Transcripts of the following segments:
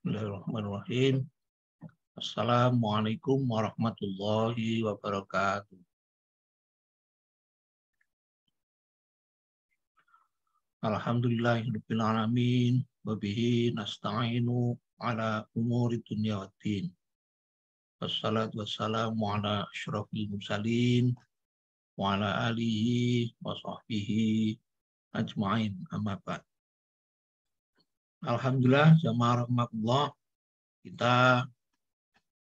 Bismillahirrahmanirrahim. Assalamualaikum warahmatullahi wabarakatuh. Alhamdulillahirabbil alamin wa bihi nasta'inu ala umuri dunya waddin. Wassalatu wassalamu ala asyrafil mursalin wa ala alihi wa sahbihi ajma'in, amma ba'd. Alhamdulillah, jamaah rahmatullah, kita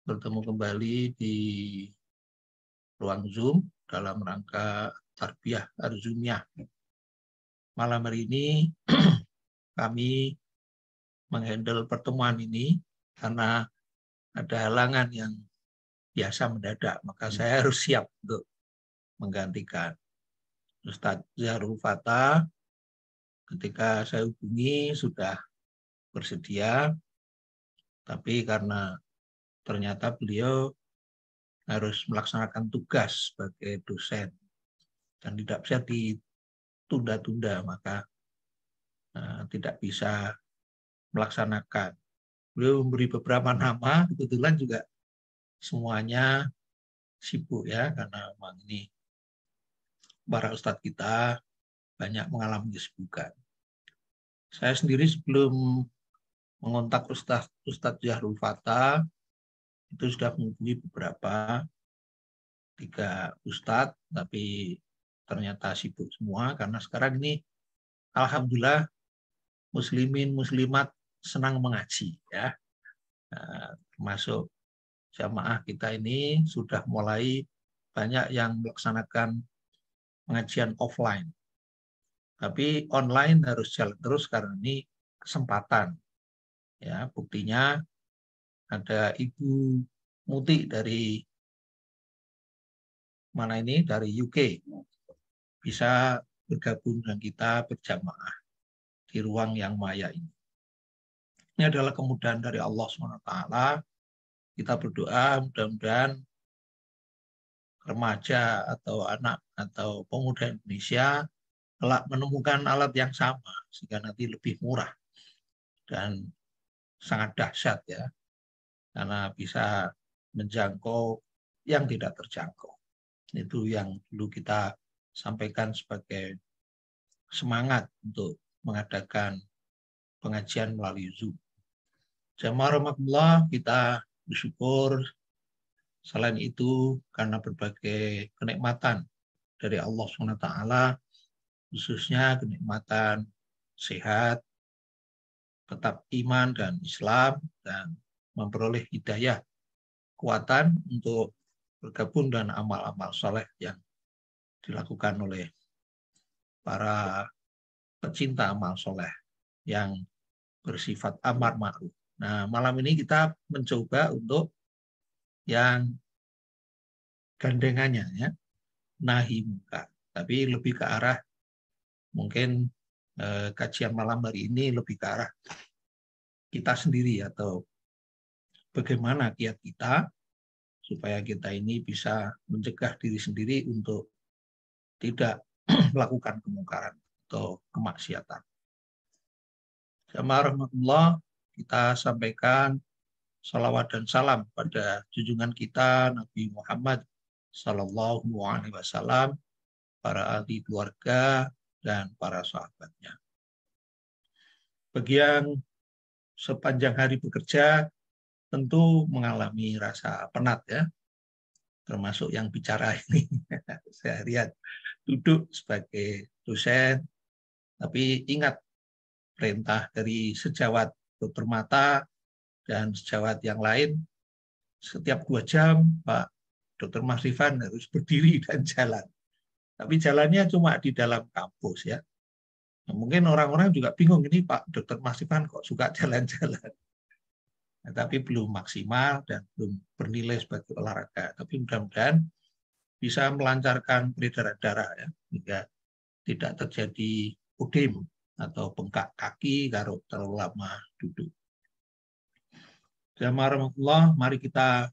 bertemu kembali di ruang Zoom dalam rangka tarbiyah arzumiyah. Malam hari ini kami menghandle pertemuan ini karena ada halangan yang biasa mendadak, maka saya harus siap untuk menggantikan Ustadz Zahrul Fatah. Ketika saya hubungi sudah bersedia, tapi karena ternyata beliau harus melaksanakan tugas sebagai dosen dan tidak bisa ditunda-tunda, maka tidak bisa melaksanakan. Beliau memberi beberapa nama, kebetulan juga semuanya sibuk ya, karena memang ini para ustadz kita banyak mengalami kesibukan. Saya sendiri sebelum mengontak Ustadz Zahrul Fatah, itu sudah menghubungi beberapa 3 ustadz, tapi ternyata sibuk semua, karena sekarang ini alhamdulillah muslimin muslimat senang mengaji ya. Termasuk jamaah kita ini sudah mulai banyak yang melaksanakan pengajian offline. Tapi online harus jalan terus karena ini kesempatan. Ya, buktinya ada Ibu Muti dari mana ini, dari UK, bisa bergabung dengan kita berjamaah di ruang yang maya ini. Ini adalah kemudahan dari Allah SWT. Kita berdoa mudah-mudahan remaja atau anak atau pemuda Indonesia kelak menemukan alat yang sama sehingga nanti lebih murah dan sangat dahsyat ya, karena bisa menjangkau yang tidak terjangkau. Itu yang dulu kita sampaikan sebagai semangat untuk mengadakan pengajian melalui Zoom. Jamaah rahmatullah, kita bersyukur selain itu karena berbagai kenikmatan dari Allah SWT, khususnya kenikmatan sehat, tetap iman dan Islam, dan memperoleh hidayah, kekuatan untuk bergabung dan amal-amal soleh yang dilakukan oleh para pecinta amal soleh yang bersifat amar ma'ruf. Nah, malam ini kita mencoba untuk yang gandengannya ya, nahi munkar, tapi lebih ke arah mungkin kajian malam hari ini lebih ke arah kita sendiri atau bagaimana kiat kita supaya kita ini bisa mencegah diri sendiri untuk tidak melakukan kemungkaran atau kemaksiatan. Jamaah rahmatullah, kita sampaikan salawat dan salam pada junjungan kita Nabi Muhammad Sallallahu Alaihi Wasallam, para ahli keluarga dan para sahabatnya. Bagi yang sepanjang hari bekerja tentu mengalami rasa penat ya, termasuk yang bicara ini. Saya lihat duduk sebagai dosen, tapi ingat perintah dari sejawat Dr. Mata dan sejawat yang lain, setiap 2 jam Pak Dr. Mas Rifan harus berdiri dan jalan. Tapi jalannya cuma di dalam kampus ya. Nah, mungkin orang-orang juga bingung, ini Pak Dr. Mas Rifan kok suka jalan-jalan. Nah, tapi belum maksimal dan belum bernilai sebagai olahraga. Tapi mudah-mudahan bisa melancarkan peredaran darah ya, hingga tidak terjadi ödem atau bengkak kaki kalau terlalu lama duduk. Jamaah rahmatullah, mari kita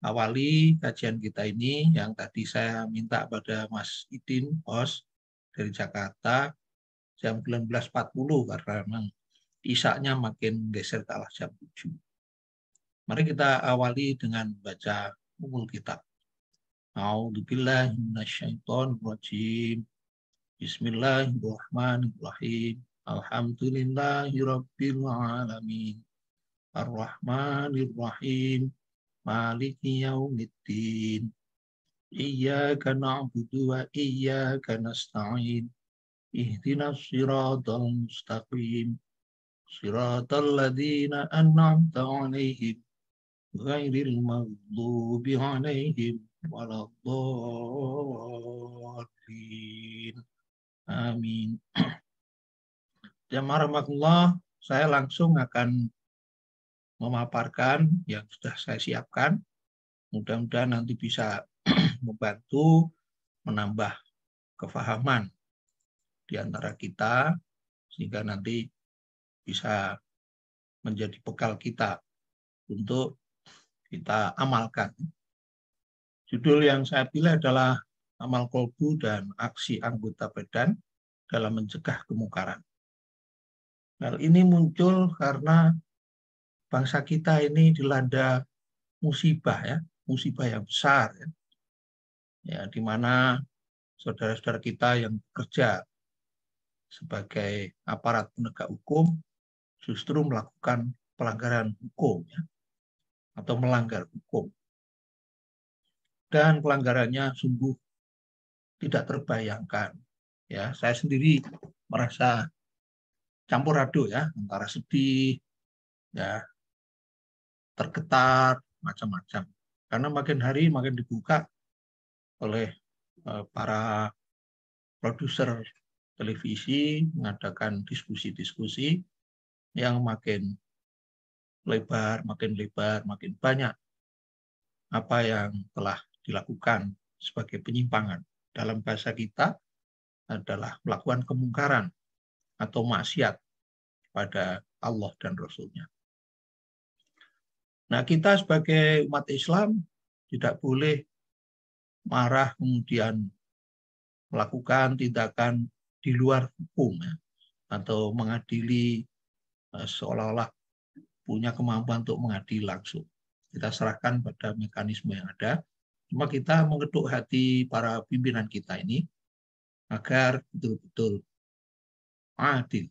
awali kajian kita ini yang tadi saya minta pada Mas Idin, host dari Jakarta, jam 19.40 karena memang Isyaknya makin geser ke arah jam 7. Mari kita awali dengan baca umul kitab. A'udzubillahi minasyaitonir rajim. Bismillahirrahmanirrahim. Alhamdulillahirabbil alamin. Ar-Rahmanir-Rahim. Maliki yaumiddin. Iyyaka na'budu wa iyyaka nasta'in. Ihdinas siratal mustaqim. Siratal ladzina an'amta 'alaihim ghairil maghdubi 'alaihim waladdallin. Amin. Jamaah, saya langsung akan memaparkan yang sudah saya siapkan. Mudah-mudahan nanti bisa membantu menambah kefahaman di antara kita, sehingga nanti bisa menjadi bekal kita untuk kita amalkan. Judul yang saya pilih adalah Amal Kolbu dan Aksi Anggota Badan dalam Mencegah Kemungkaran. Hal ini muncul karena bangsa kita ini dilanda musibah, ya, musibah yang besar, ya, di mana saudara-saudara kita yang bekerja sebagai aparat penegak hukum justru melakukan pelanggaran hukum, ya, atau melanggar hukum. Dan pelanggarannya sungguh tidak terbayangkan. Ya, saya sendiri merasa campur aduk, ya, antara sedih, ya, tergetar, macam-macam. Karena makin hari makin dibuka oleh para produser televisi mengadakan diskusi-diskusi yang makin lebar, makin banyak apa yang telah dilakukan sebagai penyimpangan. Dalam bahasa kita adalah melakukan kemungkaran atau maksiat pada Allah dan Rasul-Nya. Nah, kita sebagai umat Islam tidak boleh marah kemudian melakukan tindakan di luar hukum, ya, atau mengadili seolah-olah punya kemampuan untuk mengadili langsung. Kita serahkan pada mekanisme yang ada. Cuma kita mengetuk hati para pimpinan kita ini agar betul-betul adil.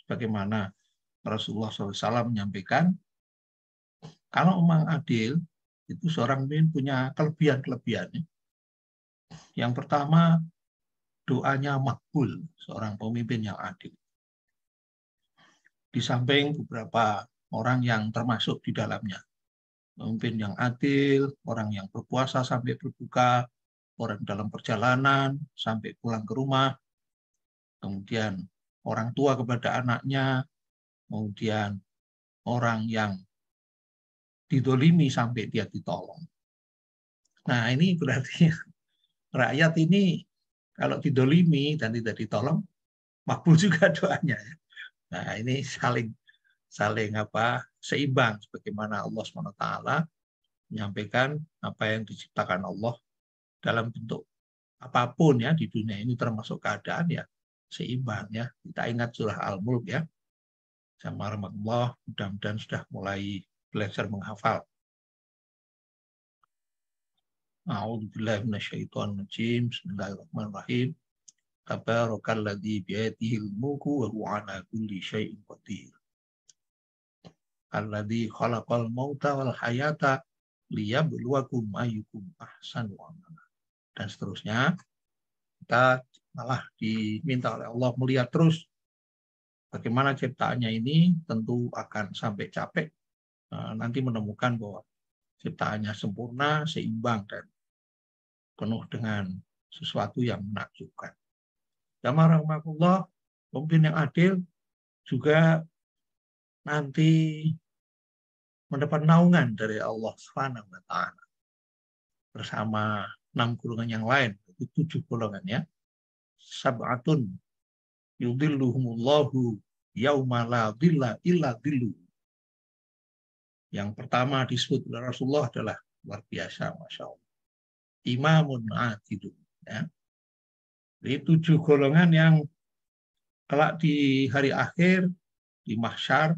Sebagaimana Rasulullah SAW menyampaikan, kalau memang adil, itu seorang pemimpin punya kelebihan-kelebihan. Yang pertama, doanya makbul, seorang pemimpin yang adil. Di samping beberapa orang yang termasuk di dalamnya. Pemimpin yang adil, orang yang berpuasa sampai berbuka, orang dalam perjalanan sampai pulang ke rumah, kemudian orang tua kepada anaknya, kemudian orang yang didolimi sampai dia ditolong. Nah, ini berarti rakyat ini kalau didolimi dan tidak ditolong, makbul juga doanya. Nah, ini saling seimbang, sebagaimana Allah SWT menyampaikan apa yang diciptakan Allah dalam bentuk apapun, ya, di dunia ini termasuk keadaan, ya, seimbang, ya. Kita ingat surah Al-Mulk, ya. Jamaah, mudah-mudahan sudah mulai belajar menghafal. A'udzubillahi minasyaitonir rajim. Bismillahirrahmanirrahim. Tabarakalladzi biyadihil mulku wa huwa ala kulli syai'in qadir. Alladzi khalaqal mauta wal hayata liyabluwakum ayyukum ahsanu amala. Dan seterusnya. Kita malah diminta oleh Allah melihat terus bagaimana ciptaannya ini, tentu akan sampai capek nanti menemukan bahwa ciptaannya sempurna, seimbang, dan penuh dengan sesuatu yang menakjubkan. Jamaah, pemimpin yang adil juga nanti mendapat naungan dari Allah SWT bersama 6 golongan yang lain, itu 7 golongan, ya. Sab'atun yudhilluhumullahu yauma la dhilla illa dhilluh. Yang pertama disebut oleh Rasulullah adalah luar biasa, Masya Allah. Imamun adilun, ya. Jadi 7 golongan yang kelak di hari akhir di mahsyar,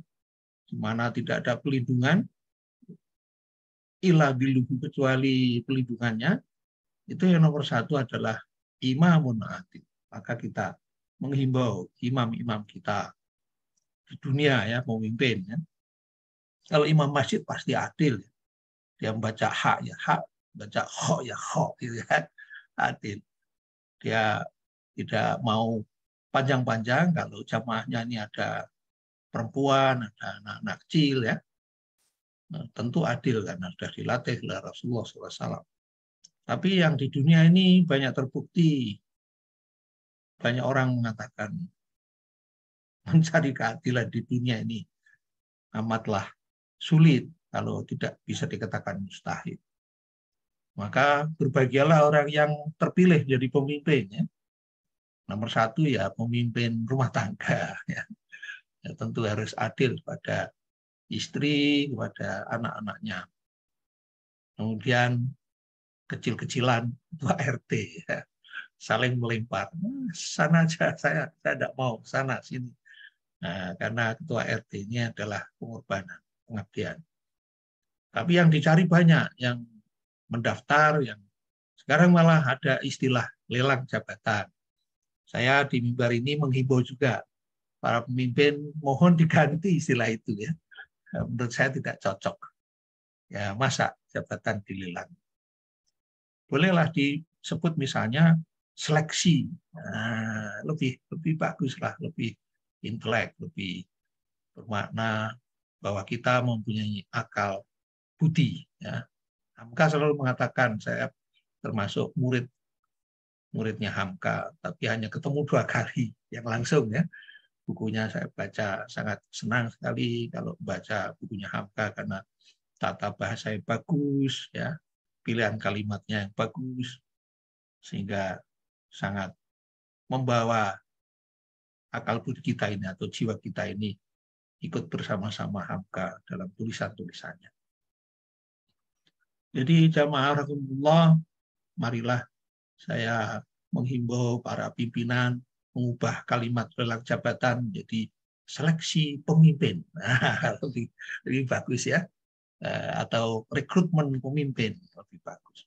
di mana tidak ada pelindungan, illa biluhu, kecuali pelindungannya, itu yang nomor satu adalah imamun adil. Maka kita menghimbau imam-imam kita di dunia ya, pemimpin ya. Kalau imam masjid pasti adil. Dia membaca hak ya hak, baca kho ya kho, gitu kan. Adil. Dia tidak mau panjang-panjang. Kalau jamaahnya ini ada perempuan, ada anak-anak kecil ya, nah, tentu adil karena sudah dilatih oleh Rasulullah SAW. Tapi yang di dunia ini banyak terbukti, banyak orang mengatakan mencari keadilan di dunia ini amatlah sulit, kalau tidak bisa dikatakan mustahil. Maka berbahagialah orang yang terpilih jadi pemimpin ya. Nomor satu ya pemimpin rumah tangga ya. Ya, tentu harus adil pada istri, kepada anak-anaknya. Kemudian kecil-kecilan ketua RT ya, saling melempar. Sana aja, saya tidak mau, sana sini. Nah, karena ketua RT ini adalah pengorbanan, pengabdian. Tapi yang dicari banyak, yang mendaftar, yang sekarang malah ada istilah lelang jabatan. Saya di mimbar ini menghimbau juga para pemimpin mohon diganti istilah itu ya. Menurut saya tidak cocok. Ya, masa jabatan dilelang. Bolehlah disebut misalnya seleksi. Nah, lebih bagus lah, lebih intelek, lebih bermakna bahwa kita mempunyai akal budi ya. Hamka selalu mengatakan, saya termasuk muridnya Hamka, tapi hanya ketemu 2 kali yang langsung ya. Bukunya saya baca, sangat senang sekali kalau baca bukunya Hamka karena tata bahasa yang bagus ya, pilihan kalimatnya yang bagus, sehingga sangat membawa akal budi kita ini atau jiwa kita ini ikut bersama-sama Hamka dalam tulisan-tulisannya. Jadi jamaah rahimakumullah, marilah saya menghimbau para pimpinan mengubah kalimat lelang jabatan menjadi seleksi pemimpin. Nah, lebih bagus ya. Atau rekrutmen pemimpin lebih bagus.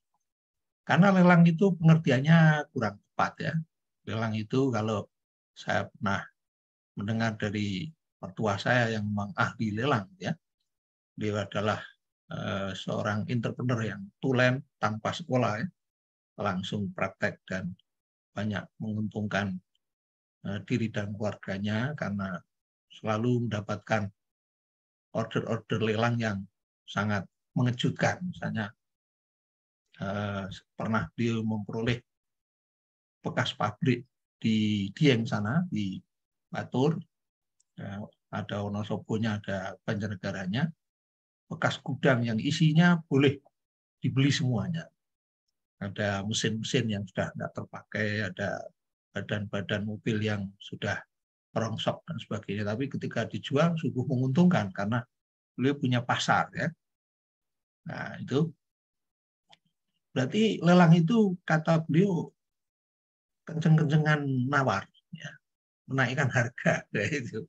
Karena lelang itu pengertiannya kurang tepat ya. Lelang itu kalau saya pernah mendengar dari mertua saya yang memang ahli lelang ya. Dia adalah seorang entrepreneur yang tulen tanpa sekolah ya, langsung praktek dan banyak menguntungkan diri dan keluarganya karena selalu mendapatkan order-order lelang yang sangat mengejutkan. Misalnya pernah dia memperoleh bekas pabrik di Dieng sana, di Batur, ada Wonosobonya, ada Banjarnegaranya, bekas gudang yang isinya boleh dibeli semuanya. Ada mesin-mesin yang sudah tidak terpakai, ada badan-badan mobil yang sudah rongsok dan sebagainya. Tapi ketika dijual sungguh menguntungkan karena beliau punya pasar ya. Nah itu berarti lelang itu kata beliau kenceng-kencengan nawar, ya, menaikkan harga. Itu.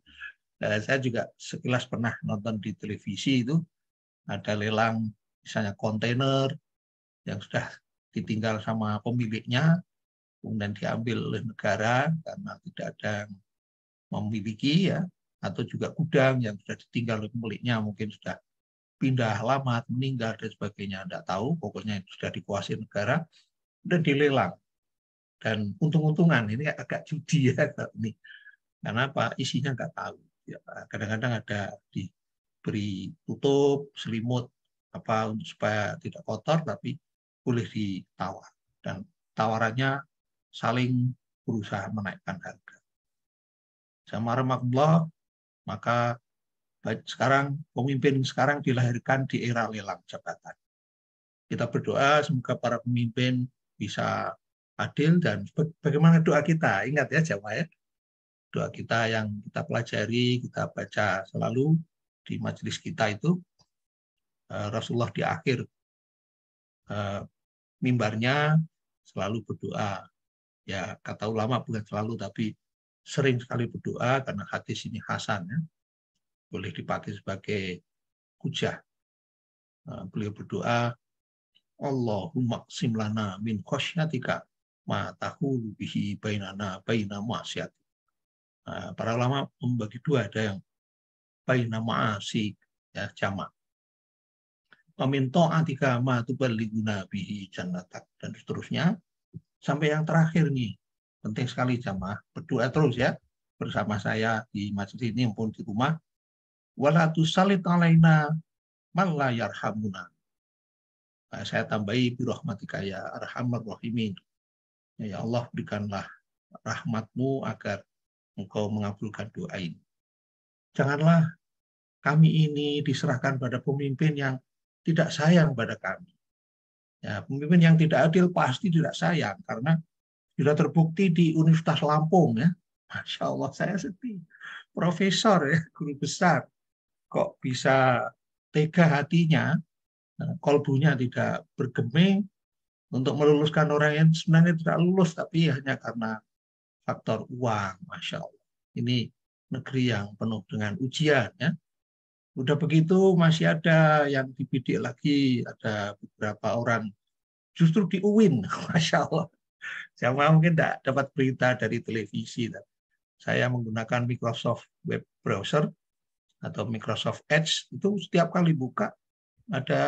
Saya juga sekilas pernah nonton di televisi itu ada lelang misalnya kontainer yang sudah ditinggal sama pemiliknya, kemudian diambil oleh negara karena tidak ada yang memiliki ya, atau juga gudang yang sudah ditinggal oleh pemiliknya mungkin sudah pindah alamat, meninggal dan sebagainya, tidak tahu, pokoknya sudah dikuasai negara, dan dilelang. Dan untung-untungan ini agak judi ya ini. Karena apa? Isinya nggak tahu. Ya, kadang-kadang ada diberi tutup, selimut apa supaya tidak kotor, tapi boleh ditawar. Dan tawarannya saling berusaha menaikkan harga. Sama rahmatullah, maka sekarang pemimpin sekarang dilahirkan di era lelang jabatan. Kita berdoa semoga para pemimpin bisa adil dan bagaimana doa kita, ingat ya jamaah ya, doa kita yang kita pelajari, kita baca selalu di majelis kita itu, Rasulullah di akhir mimbarnya selalu berdoa. Ya kata ulama bukan selalu tapi sering sekali berdoa karena hadis ini hasan ya. boleh dipakai sebagai hujah. Beliau berdoa, Allahumma qsim lana min khosyatika ma tahulu bihi bainana baina ma'siyati. Para ulama membagi dua, ada yang baina ma'asi, ya, jamak. Min ta'atika ma tuballighuna bihi jannatak, dan seterusnya sampai yang terakhir nih. Penting sekali jamaah, berdoa terus ya bersama saya di masjid ini maupun di rumah. Wala tusallit alaina man la yarhamuna. Saya tambahi birahmatika ya arhamar rahimin. Ya Allah, berikanlah rahmatmu agar engkau mengabulkan doa ini. Janganlah kami ini diserahkan pada pemimpin yang tidak sayang pada kami. Ya, pemimpin yang tidak adil pasti tidak sayang, karena sudah terbukti di Universitas Lampung, ya. Masya Allah, saya sedih. Profesor, ya, guru besar, kok bisa tega hatinya, kolbunya tidak bergeming untuk meluluskan orang yang sebenarnya tidak lulus, tapi hanya karena faktor uang. Masya Allah. Ini negeri yang penuh dengan ujian, ya. Udah begitu masih ada yang dibidik lagi, ada beberapa orang justru di UIN. Masya Allah. Saya mungkin tidak dapat berita dari televisi. Saya menggunakan Microsoft Web Browser atau Microsoft Edge, itu setiap kali buka ada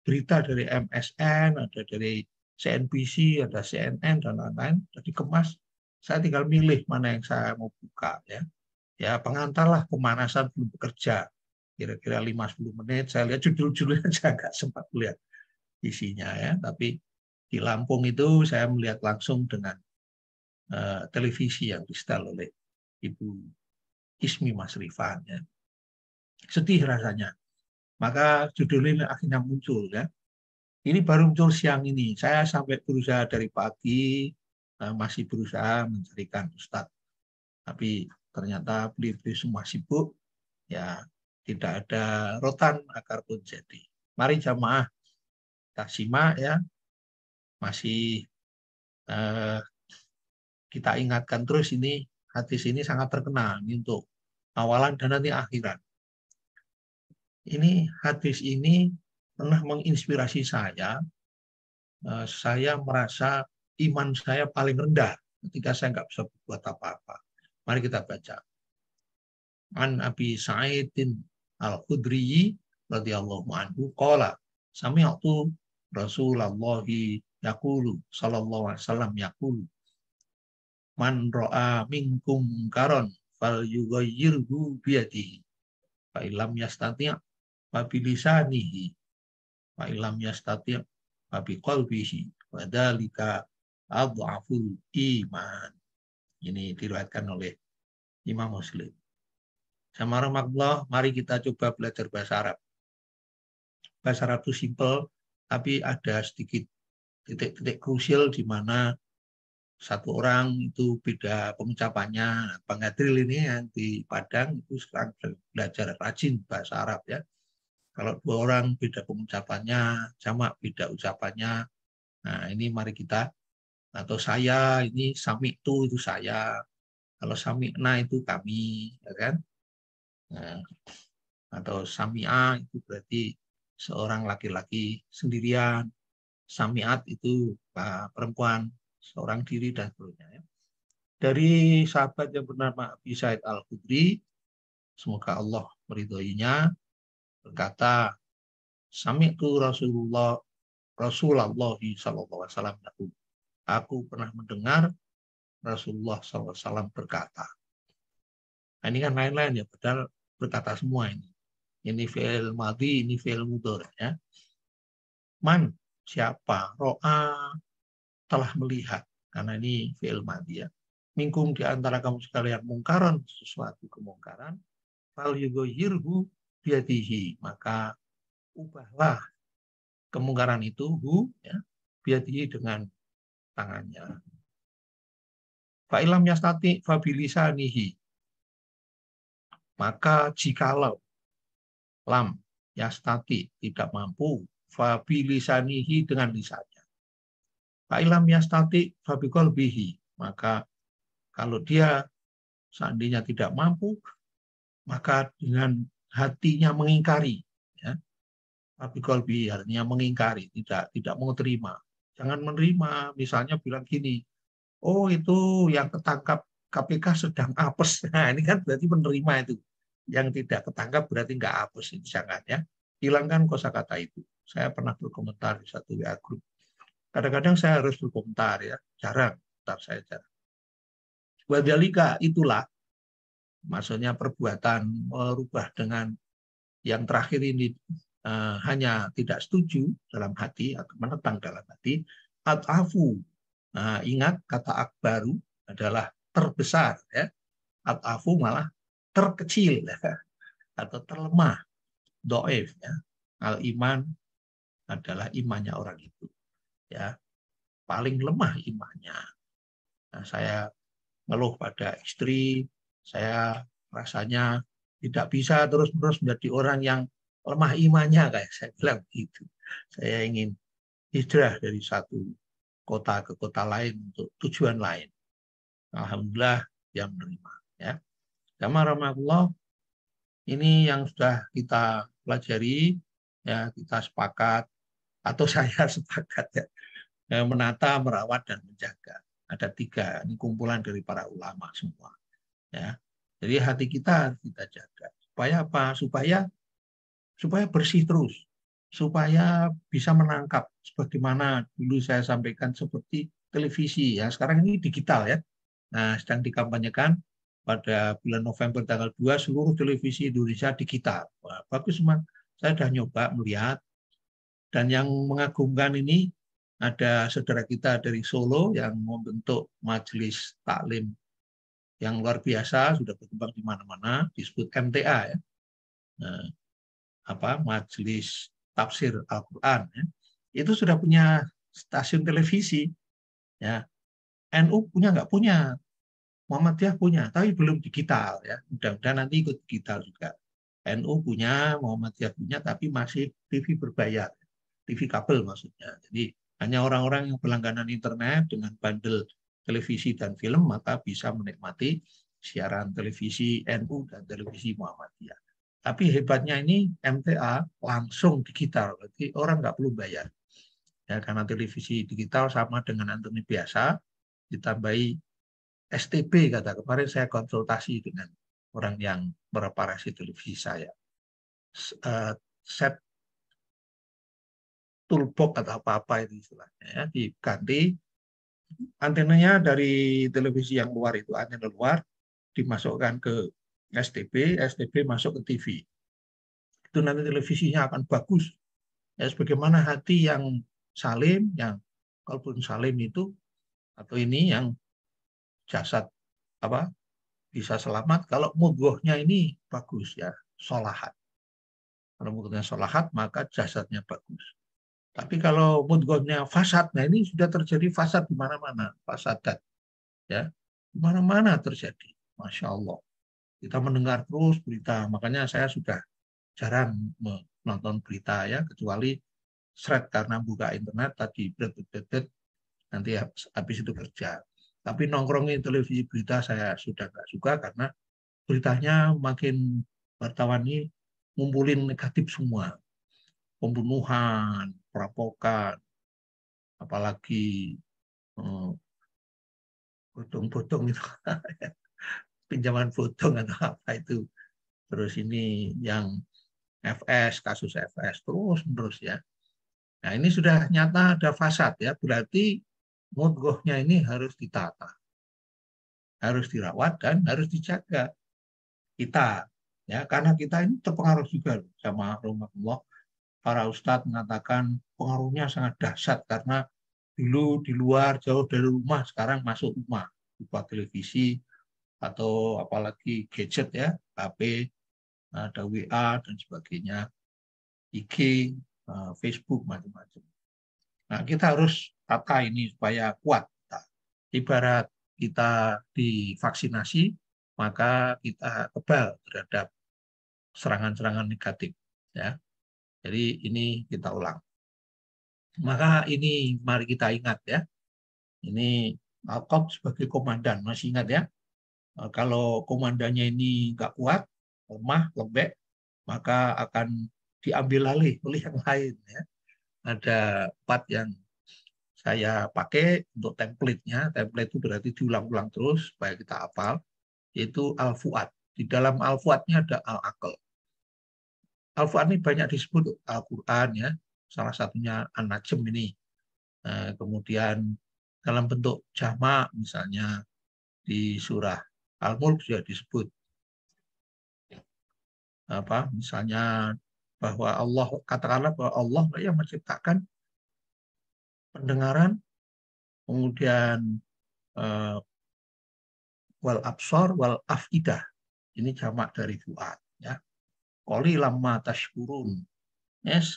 berita dari MSN, ada dari CNBC, ada CNN, dan lain-lain. Jadi kemas, saya tinggal milih mana yang saya mau buka. Ya, pengantarlah pemanasan belum bekerja. Kira-kira 5-10 menit, saya lihat judul-judulnya, saya nggak sempat lihat isinya, ya. Tapi di Lampung itu saya melihat langsung dengan televisi yang disetel oleh Ibu Ismi Masrifan, ya. Sedih rasanya. Maka judul ini akhirnya muncul, ya. Ini baru muncul siang ini. Saya sampai berusaha dari pagi, masih berusaha mencarikan Ustadz. Tapi ternyata beliau semua sibuk, ya, tidak ada rotan akar pun jadi. Mari jamaah kita simak, ya. Masih kita ingatkan terus, ini hadis ini sangat terkenal, ini untuk awalan dan nanti akhirat. Ini hadis ini pernah menginspirasi saya. Saya merasa iman saya paling rendah ketika saya nggak bisa berbuat apa-apa. Mari kita baca. An Abi Sa'idin Al-Khudri radhiyallahu anhu qala sami'tu Rasulullah yaqulu sallallahu alaihi wasallam yaqulu man ra'a minkum munkaran fal yughayyirhu biyadihi fa illam yastati' fa bilisanihi fa illam yastati' fa biqalbihi wa dzalika adhaful iman. Ini diriwayatkan oleh Imam Muslim. Sama rahmatullah, mari kita coba belajar bahasa Arab. Bahasa Arab itu simpel, tapi ada sedikit titik-titik krusial di mana satu orang itu beda pengucapannya. Bang Adril ini yang di Padang itu sekarang belajar rajin bahasa Arab, ya. Kalau dua orang beda pengucapannya, jamak beda ucapannya. Nah, ini mari kita, atau saya ini sami'tu itu saya. Kalau sami'na itu kami, ya kan? Nah, atau sami'a itu berarti seorang laki-laki sendirian, sami'at itu perempuan seorang diri, dan seterusnya, ya. Dari sahabat yang bernama Abi Sa'id Al-Khudri, semoga Allah meridhoinya, berkata, sami'tu Rasulullah sallallahu alaihi wasallam, aku pernah mendengar Rasulullah sallallahu alaihi wasallam berkata. Nah, ini kan lain-lain, ya, padahal berkata semua ini. Ini fi'il madhi, ini fi'il mudhari, ya. Man, siapa? Ro'a, telah melihat. Karena ini fi'il madhi, ya. Minkum, di antara kamu sekalian, mungkaran, sesuatu kemungkaran, fal yughayyirhu biyadihi, maka ubahlah kemungkaran itu, ya, biyadihi, dengan tangannya. Fa ilam yastati fa bilisanihi, maka jikalau lam yastati tidak mampu, fa bilisanihi, dengan lisannya. Fa ilam yastati fa biqalbihi, maka kalau dia seandainya tidak mampu, maka dengan hatinya mengingkari, ya, tapi kolbi artinya mengingkari, tidak mau terima. Jangan menerima, misalnya bilang gini, oh itu yang ketangkap KPK sedang apes. Nah ini kan berarti menerima itu. Yang tidak ketangkap berarti nggak apes, itu jangan ya. Hilangkan kosakata itu. Saya pernah berkomentar di satu WA group. Kadang-kadang saya harus berkomentar ya, jarang, komentar saya jarang. Wadhalika itulah, maksudnya perbuatan merubah dengan yang terakhir ini hanya tidak setuju dalam hati atau menentang dalam hati, atafu. Nah, ingat kata akbaru adalah terbesar ya. Atafu malah terkecil ya, atau terlemah, doif ya. Al iman adalah imannya orang itu ya, paling lemah imannya. Nah, saya ngeluh pada istri, saya rasanya tidak bisa terus-menerus menjadi orang yang lemah imannya, kayak saya bilang gitu. Saya ingin hijrah dari satu kota ke kota lain untuk tujuan lain. Alhamdulillah dia menerima. Ya, Rahmatullah, ini yang sudah kita pelajari, ya kita sepakat atau saya sepakat ya, menata, merawat dan menjaga. Ada 3, ini kumpulan dari para ulama semua. Ya, jadi hati kita harus kita jaga. Supaya apa? Supaya bersih terus, supaya bisa menangkap sebagaimana dulu saya sampaikan seperti televisi ya. Sekarang ini digital ya. Nah, sedang dikampanyekan pada bulan November tanggal 2 seluruh televisi Indonesia digital. Wah, bagus memang. Saya sudah nyoba melihat, dan yang mengagumkan ini ada saudara kita dari Solo yang membentuk majelis taklim yang luar biasa, sudah berkembang di mana-mana, disebut MTA ya. Nah, Majelis Tafsir Al-Quran ya. Itu sudah punya stasiun televisi ya. NU punya nggak punya, Muhammadiyah punya, tapi belum digital ya. Mudah-mudahan nanti ikut digital juga. NU punya, Muhammadiyah punya, tapi masih TV berbayar, TV kabel maksudnya. Jadi hanya orang-orang yang berlangganan internet dengan bundle televisi dan film maka bisa menikmati siaran televisi NU dan televisi Muhammadiyah. Tapi hebatnya ini MTA langsung digital, berarti orang nggak perlu bayar. Ya, karena televisi digital sama dengan internet biasa, ditambahi STB, kata kemarin saya konsultasi dengan orang yang mereparasi televisi saya. Set toolbox atau apa-apa itu istilahnya ya, diganti antenanya dari televisi yang luar, itu antena luar dimasukkan ke STB, STB masuk ke TV. Itu nanti televisinya akan bagus. Ya, sebagaimana hati yang salim, yang kalaupun salim itu atau ini yang jasad bisa selamat kalau mudghahnya ini bagus ya, sholahat. Kalau mudghahnya sholahat maka jasadnya bagus. Tapi kalau mudghahnya fasad, nah ini sudah terjadi fasad di mana-mana, fasadat ya, di mana-mana terjadi. Masya Allah. Kita mendengar terus berita, makanya saya sudah jarang menonton berita ya, kecuali thread karena buka internet tadi, nanti habis itu kerja. Tapi nongkrongin televisi berita saya sudah nggak suka karena beritanya makin wartawan ini ngumpulin negatif semua. Pembunuhan, perampokan, apalagi bodong-bodong itu, pinjaman bodong atau apa itu. Terus ini yang FS, kasus FS, terus ya. Nah ini sudah nyata ada fasad ya, berarti mudghahnya ini harus ditata, harus dirawat dan harus dijaga kita ya, karena kita ini terpengaruh juga sama rahmatullah. Para ustadz mengatakan pengaruhnya sangat dahsyat karena dulu di luar jauh dari rumah, sekarang masuk rumah, buat televisi atau apalagi gadget ya, HP, ada WA dan sebagainya, IG, Facebook, macam-macam. Nah, kita harus tata ini supaya kuat. Ibarat kita divaksinasi, maka kita kebal terhadap serangan-serangan negatif. Ya, jadi ini kita ulang. Maka ini mari kita ingat ya. Ini Alkot sebagai komandan, masih ingat ya? Kalau komandannya ini nggak kuat, lemah, lembek, maka akan diambil alih oleh yang lain. Ya. Ada 4 yang saya pakai untuk template-nya. Template itu berarti diulang-ulang terus supaya kita hafal, yaitu Al-Fuad. Di dalam Al-Fuadnya ada Al-Aql. Al-Fuad ini banyak disebut Al-Quran, ya. Salah satunya An-Najm ini. Kemudian dalam bentuk jamak, misalnya di surah Al-Mulk sudah disebut misalnya bahwa Allah, katakanlah bahwa Allah yang menciptakan pendengaran, kemudian wal absor wal afidah, ini jamak dari fuad, ya. Qoli lamma tashkurun,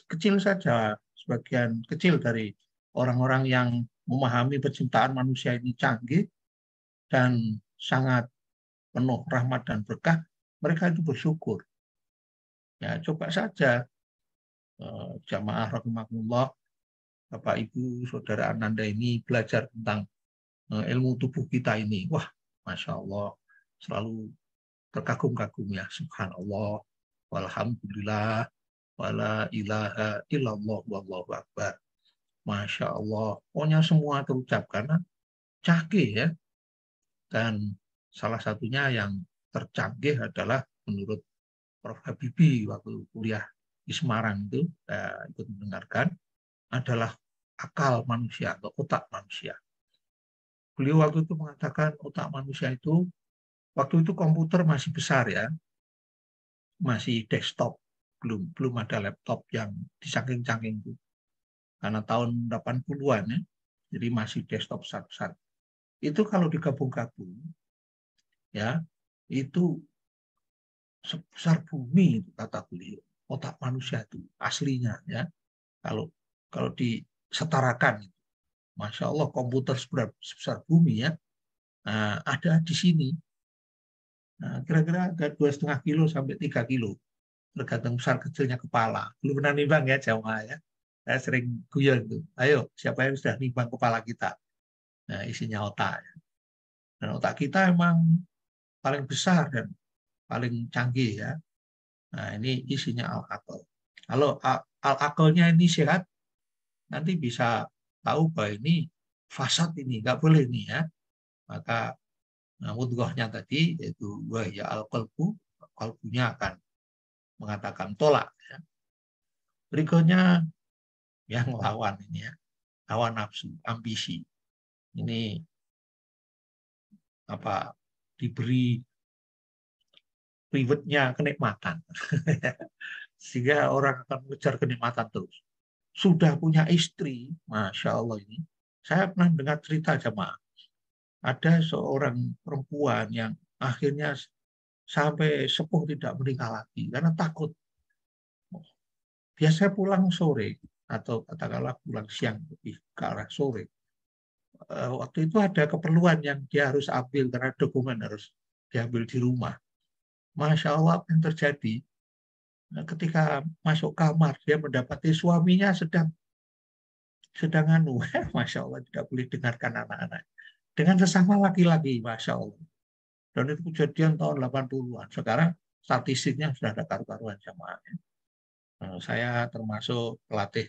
kecil saja, sebagian kecil dari orang-orang yang memahami penciptaan manusia ini canggih dan sangat penuh rahmat dan berkah, mereka itu bersyukur. Ya, coba saja jamaah rahimakumullah, Bapak Ibu Saudara Ananda ini belajar tentang ilmu tubuh kita ini. Wah, Masya Allah, selalu terkagum-kagum, ya. Subhanallah, walhamdulillah, wala ilaha illallah, wallahu akbar. Masya Allah, pokoknya semua terucap karena canggih, ya. Dan salah satunya yang tercanggih adalah menurut Prof. Habibie waktu kuliah di Semarang itu, saya ikut mendengarkan, adalah akal manusia atau otak manusia. Beliau waktu itu mengatakan otak manusia itu, waktu itu komputer masih besar, ya, masih desktop, belum ada laptop yang disangking-cangking itu. Karena tahun 80-an, ya, jadi masih desktop besar-besar. Itu kalau digabung-gabung, ya, itu sebesar bumi, itu kata beliau. Otak manusia itu aslinya, ya. Kalau disetarakan, Masya Allah, komputer sebesar bumi, ya. Nah, ada di sini. Nah, kira-kira ada 2,5 kilo sampai 3 kilo, tergantung besar kecilnya kepala. Belum pernah nimbang, ya, jamaah, ya. Saya sering guyon itu. Ayo, siapa yang sudah nimbang kepala kita? Nah, isinya otak. Ya. Dan otak kita emang paling besar dan paling canggih, ya. Nah, ini isinya al-aql. Kalau al-aqlnya ini sehat, nanti bisa tahu bahwa ini fasad, ini nggak boleh nih, ya. Maka mudghahnya tadi, yaitu ya al-qalbu, kalbunya akan mengatakan tolak, ya. Berikutnya yang lawan ini, ya, hawa nafsu, ambisi. Ini diberi rewardnya kenikmatan. Sehingga orang akan mengejar kenikmatan terus. Sudah punya istri, Masya Allah ini. Saya pernah dengar cerita jamaah. Ada seorang perempuan yang akhirnya sampai sepuh tidak menikah lagi karena takut. Biasanya pulang sore atau katakanlah pulang siang lebih ke arah sore. Waktu itu ada keperluan yang dia harus ambil karena dokumen harus diambil di rumah. Masya Allah, apa yang terjadi? Nah, ketika masuk kamar, dia mendapati suaminya sedang Masya Allah, tidak boleh dengarkan anak-anak. Dengan sesama laki-laki, Masya Allah. Dan itu kejadian tahun 80-an. Sekarang statistiknya sudah ada karu-karuan jamaah. Saya termasuk pelatih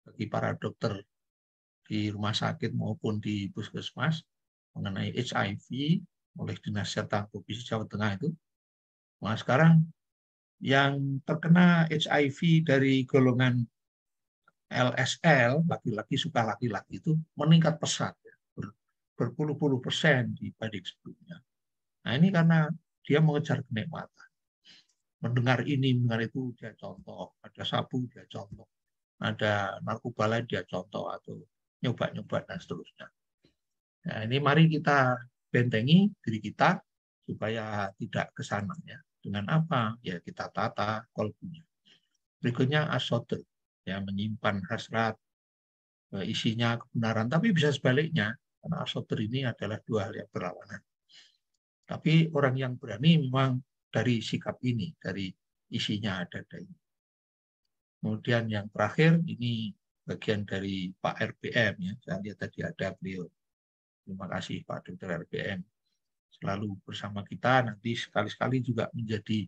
bagi para dokter di rumah sakit maupun di puskesmas mengenai HIV oleh Dinas Kesehatan Provinsi Jawa Tengah itu. Nah, sekarang yang terkena HIV dari golongan LSL, laki-laki suka laki-laki, itu meningkat pesat, ya, berpuluh-puluh persen dibanding sebelumnya. Nah, ini karena dia mengejar kenikmatan. Mendengar ini, mendengar itu, dia contoh. Ada sabu, dia contoh. Ada narkoba lain, dia contoh. Atau nyoba-nyoba, dan seterusnya. Nah, ini mari kita bentengi diri kita supaya tidak ke sana, ya. Dengan apa? Ya kita tata kolbunya. Berikutnya asote, ya, menyimpan hasrat, isinya kebenaran, tapi bisa sebaliknya, karena asoter ini adalah dua hal yang berlawanan. Tapi orang yang berani memang dari sikap ini, dari isinya ada ini. Kemudian yang terakhir, ini bagian dari Pak RPM, ya. Saya lihat tadi ada beliau. Terima kasih Pak Dr. RPM. Selalu bersama kita, nanti sekali-sekali juga menjadi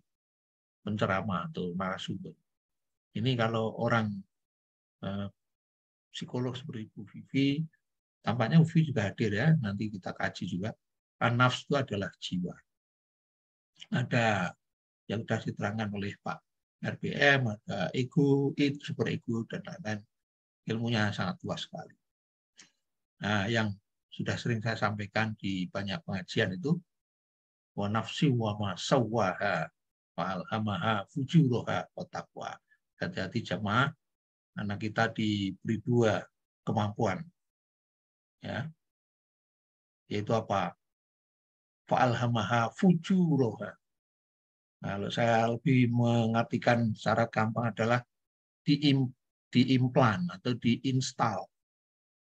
penceramah atau narasumber. Ini kalau orang psikolog seperti Bu Vivi, tampaknya Bu Vivi juga hadir ya, nanti kita kaji juga. Nafs itu adalah jiwa. Ada yang sudah diterangkan oleh Pak RBM, ada ego, super ego, dan lain-lain. Ilmunya sangat luas sekali. Nah, yang sudah sering saya sampaikan di banyak pengajian itu, wa nafsi wa ma sawwaha wa alhamaha fujuraha wa taqwa. Hati-hati jemaah, karena kita diberi dua kemampuan, ya, yaitu apa? Fa'alhamaha fujuraha. Kalau saya lebih mengartikan secara gampang adalah diimplan atau diinstal,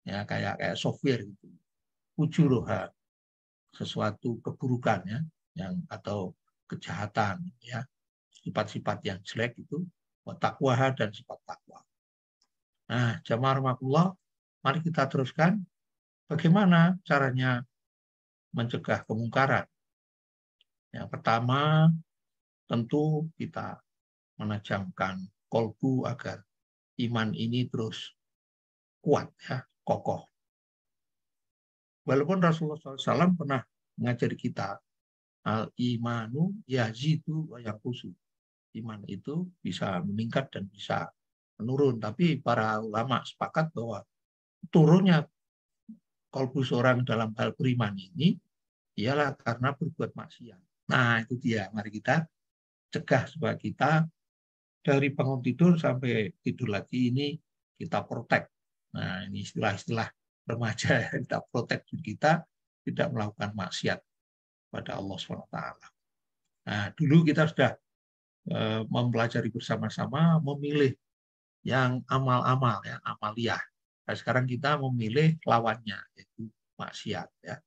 ya, kayak software gitu. Fujuraha, sesuatu keburukan, ya, yang atau kejahatan, ya, sifat-sifat yang jelek itu, takwa dan sifat takwa. Nah, jamaah rahmatullah, mari kita teruskan bagaimana caranya mencegah kemungkaran. Yang pertama, tentu kita menajamkan kolbu agar iman ini terus kuat, ya, kokoh. Walaupun Rasulullah SAW pernah mengajari kita, al-imanu yazidu wa yanqusu. Iman itu bisa meningkat dan bisa menurun. Tapi para ulama sepakat bahwa turunnya kolbu seorang dalam hal beriman ini ialah karena berbuat maksiat. Nah, itu dia. Mari kita cegah supaya kita dari bangun tidur sampai tidur lagi ini kita protek. Nah, ini istilah-istilah remaja, kita protek diri kita tidak melakukan maksiat pada Allah SWT. Nah, dulu kita sudah mempelajari bersama-sama, memilih yang amal-amal, ya, amaliyah. Nah, sekarang kita memilih lawannya, yaitu maksiat, ya,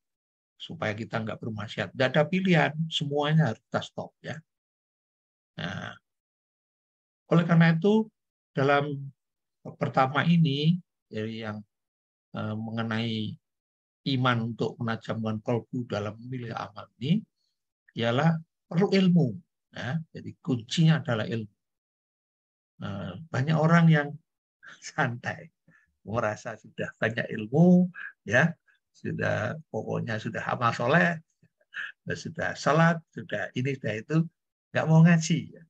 supaya kita nggak bermaksiat. Nggak ada pilihan, semuanya harus kita stop, ya. Nah, oleh karena itu dalam pertama ini, jadi yang mengenai iman untuk menajamkan kolbu dalam memilih amal ini, ialah perlu ilmu. Ya. Jadi kuncinya adalah ilmu. Banyak orang yang santai, merasa sudah banyak ilmu, ya, sudah pokoknya sudah amal soleh, sudah salat, sudah ini, sudah itu, nggak mau ngaji. Ya.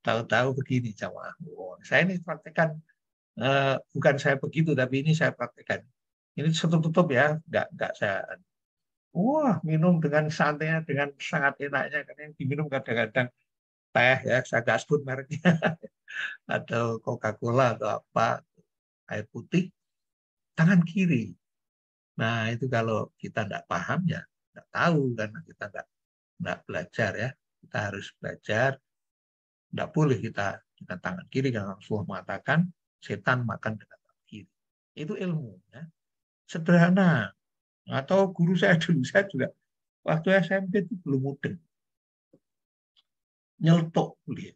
Tahu-tahu begini, jamaah. Saya ini praktekan, bukan saya begitu, tapi ini saya praktekan. Ini tutup-tutup ya, nggak saya. Wah, minum dengan santainya, dengan sangat enaknya, karena yang diminum kadang-kadang teh, ya, saya nggak sebut mereknya, atau Coca-Cola atau apa, air putih, tangan kiri. Nah, itu kalau kita nggak paham, ya nggak tahu, karena kita nggak belajar, ya. Kita harus belajar, nggak boleh kita dengan tangan kiri, karena Rasulullah mengatakan setan makan dengan tangan kiri. Itu ilmu, ya. Sederhana. Atau guru saya dulu, saya juga waktu SMP itu belum mudeng. Nyeletuk kuliah.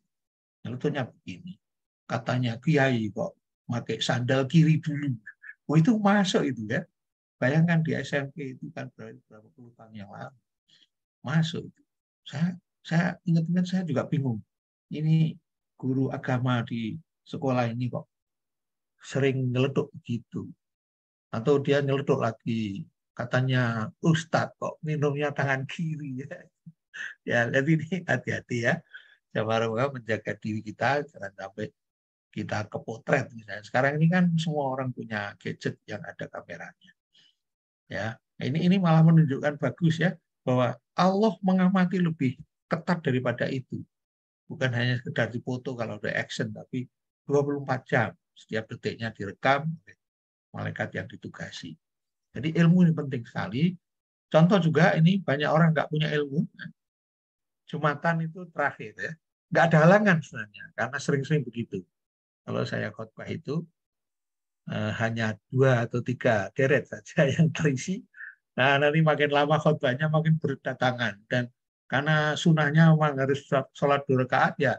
Nyeletuknya begini. Katanya kiai kok pakai sandal kiri dulu. Oh, itu masuk itu, ya. Bayangkan di SMP itu kan berapa puluh tahun yang lalu. Masuk itu. Saya ingat-ingat saya juga bingung. Ini guru agama di sekolah ini kok sering nyeletuk begitu. Atau dia nyeletuk lagi. Katanya Ustadz kok minumnya tangan kiri. Ya, jadi ini hati-hati, ya. Jamaah menjaga diri kita jangan sampai kita kepotret misalnya. Sekarang ini kan semua orang punya gadget yang ada kameranya. Ya, ini malah menunjukkan bagus, ya, bahwa Allah mengamati lebih ketat daripada itu. Bukan hanya sekedar dipoto kalau ada action, tapi 24 jam setiap detiknya direkam oleh malaikat yang ditugasi. Jadi ilmu ini penting sekali. Contoh juga ini banyak orang nggak punya ilmu. Jumatan itu terakhir, ya. Nggak ada halangan sebenarnya, karena sering-sering begitu. Kalau saya khotbah itu hanya 2 atau 3 deret saja yang terisi. Nah, nanti makin lama khotbahnya makin berdatangan. Dan karena sunahnya memang harus sholat 2 rakaat, ya.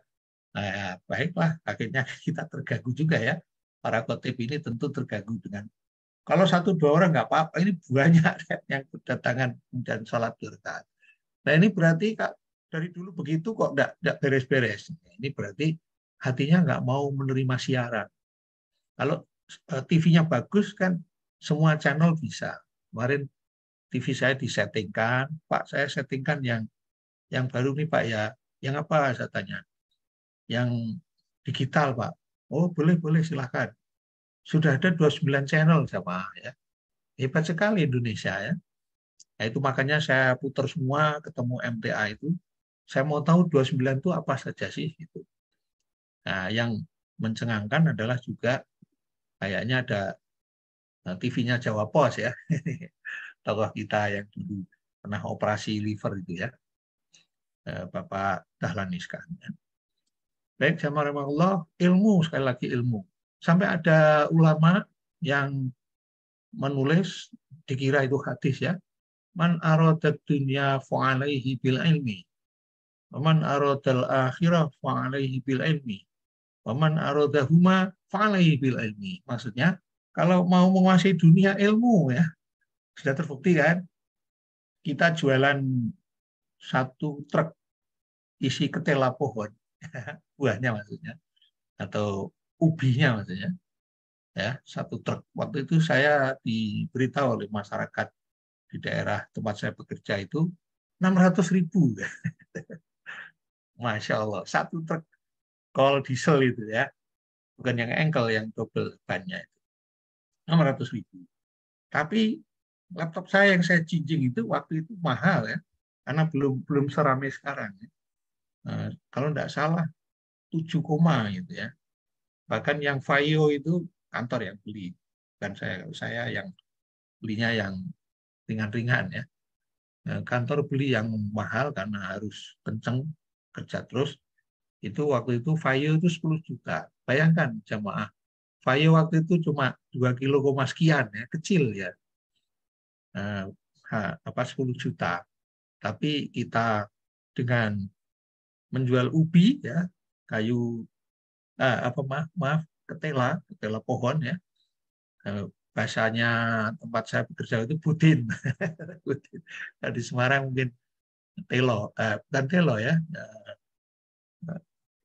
Nah, baiklah, akhirnya kita terganggu juga, ya. Para khotib ini tentu terganggu dengan, kalau 1-2 orang nggak apa-apa, ini banyak yang berdatangan dan sholat 2 rakaat. Nah, ini berarti dari dulu begitu kok enggak beres-beres. Ini berarti hatinya nggak mau menerima siaran. Kalau TV-nya bagus kan semua channel bisa. Kemarin TV saya disettingkan, Pak saya settingkan yang baru nih Pak ya. Yang apa saya tanya? Yang digital Pak. Oh boleh boleh silahkan. Sudah ada 29 channel sama ya. Hebat sekali Indonesia ya. Nah, itu makanya saya putar semua ketemu MTA itu. Saya mau tahu 29 itu apa saja sih gitu. Nah, yang mencengangkan adalah juga kayaknya ada TV-nya Jawa Pos ya. Tokoh kita yang dulu pernah operasi liver itu ya. Bapak Dahlan Iskan. Ya. Baik, Allah ilmu, sekali lagi ilmu. Sampai ada ulama yang menulis, dikira itu hadis ya, man aradad dunya fa'alaihi bil ilmi, man aradal akhirah fa'alaihi bil ilmi, man aradahuma fa'alaihi bil ilmi. Maksudnya, kalau mau menguasai dunia ilmu ya, sudah terbukti kan, kita jualan satu truk isi ketela pohon, buahnya maksudnya, atau ubinya maksudnya, ya satu truk. Waktu itu saya diberitahu oleh masyarakat di daerah tempat saya bekerja itu 600.000. Masya Allah, satu truk kol diesel itu ya, bukan yang engkel, yang double bannya itu 600.000. Tapi laptop saya yang saya jinjing itu waktu itu mahal ya, karena belum belum seramai sekarang. Ya. Nah, kalau tidak salah 7 koma gitu ya. Bahkan yang Vaio itu kantor yang beli, bukan saya yang belinya yang ringan-ringan ya. Nah, kantor beli yang mahal karena harus kenceng kerja terus. Itu waktu itu Vaio itu 10 juta. Bayangkan jamaah, Vaio waktu itu cuma 2 kilo sekian ya, kecil ya. Nah, 10 juta. Tapi kita dengan menjual ubi ya, kayu maaf ketela pohon ya. Bahasanya tempat saya bekerja itu budin. Budin. Nah, di Semarang mungkin telo, bukan telo ya.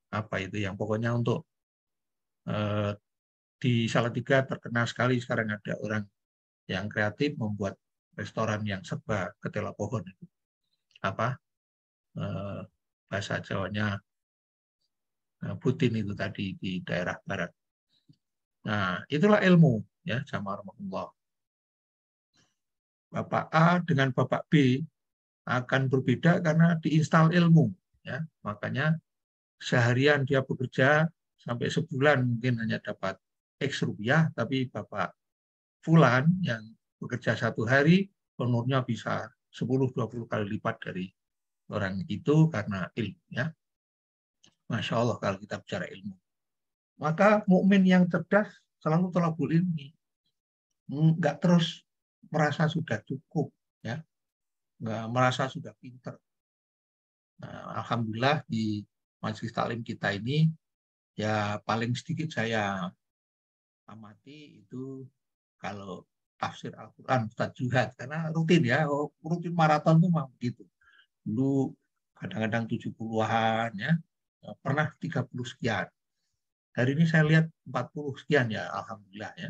Apa itu yang pokoknya untuk di Salatiga terkenal sekali sekarang ada orang yang kreatif membuat restoran yang serba ketela pohon itu. Apa bahasa Jawanya budin itu tadi di daerah barat. Nah, itulah ilmu ya, sama Allah. Bapak A dengan Bapak B akan berbeda karena diinstal ilmu ya. Makanya seharian dia bekerja sampai sebulan mungkin hanya dapat X rupiah, tapi Bapak Fulan yang bekerja 1 hari honornya bisa 10-20 kali lipat dari orang itu karena ilmu ya. Masya Allah kalau kita bicara ilmu. Maka mukmin yang cerdas selalu thalabul ilmi. Nggak terus merasa sudah cukup ya, nggak merasa sudah pinter. Nah, alhamdulillah di majelis taklim kita ini ya paling sedikit saya amati itu kalau tafsir Al-Quran Ustaz Juhad karena rutin ya, rutin maraton tuh memang begitu. Dulu kadang-kadang 70-an ya, pernah 30 sekian. Hari ini saya lihat 40 sekian ya, alhamdulillah ya.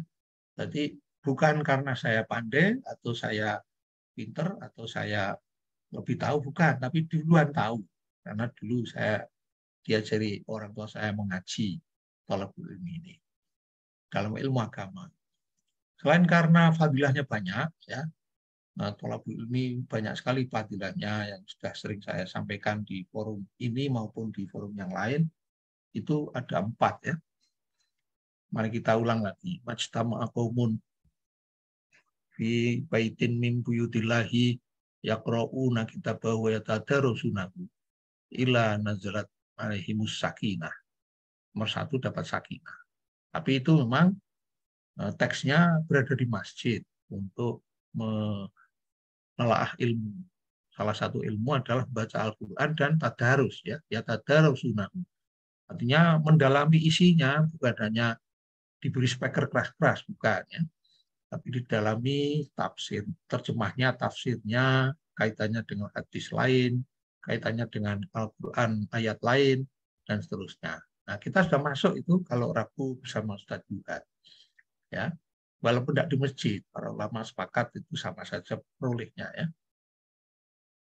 Jadi bukan karena saya pandai atau saya pinter atau saya lebih tahu, bukan, tapi duluan tahu. Karena dulu saya diajari orang tua saya mengaji thalabul ilmi ini dalam ilmu agama. Selain karena fadilahnya banyak, ya, thalabul ilmi banyak sekali fadilahnya yang sudah sering saya sampaikan di forum ini maupun di forum yang lain. Itu ada 4 ya. Mari kita ulang lagi. Majtama'a qaumun fi baitin min buyutillahi yaqra'una kitabahu wa yatadarasunahu ila nazalat alaihimus sakinah. Nomor 1 dapat sakinah. Tapi itu memang teksnya berada di masjid untuk menelaah ilmu. Salah satu ilmu adalah baca Al-Quran dan tadarus ya, ya tadarusuna. Artinya mendalami isinya, bukan hanya diberi speaker keras-keras, bukan ya. Tapi didalami tafsir, terjemahnya, tafsirnya, kaitannya dengan hadis lain, kaitannya dengan Al-Quran, ayat lain, dan seterusnya. Nah, kita sudah masuk itu kalau Rabu bersama Ustadz Juhat. Ya, walaupun tidak di masjid, para ulama sepakat itu sama saja perolehnya. Ya.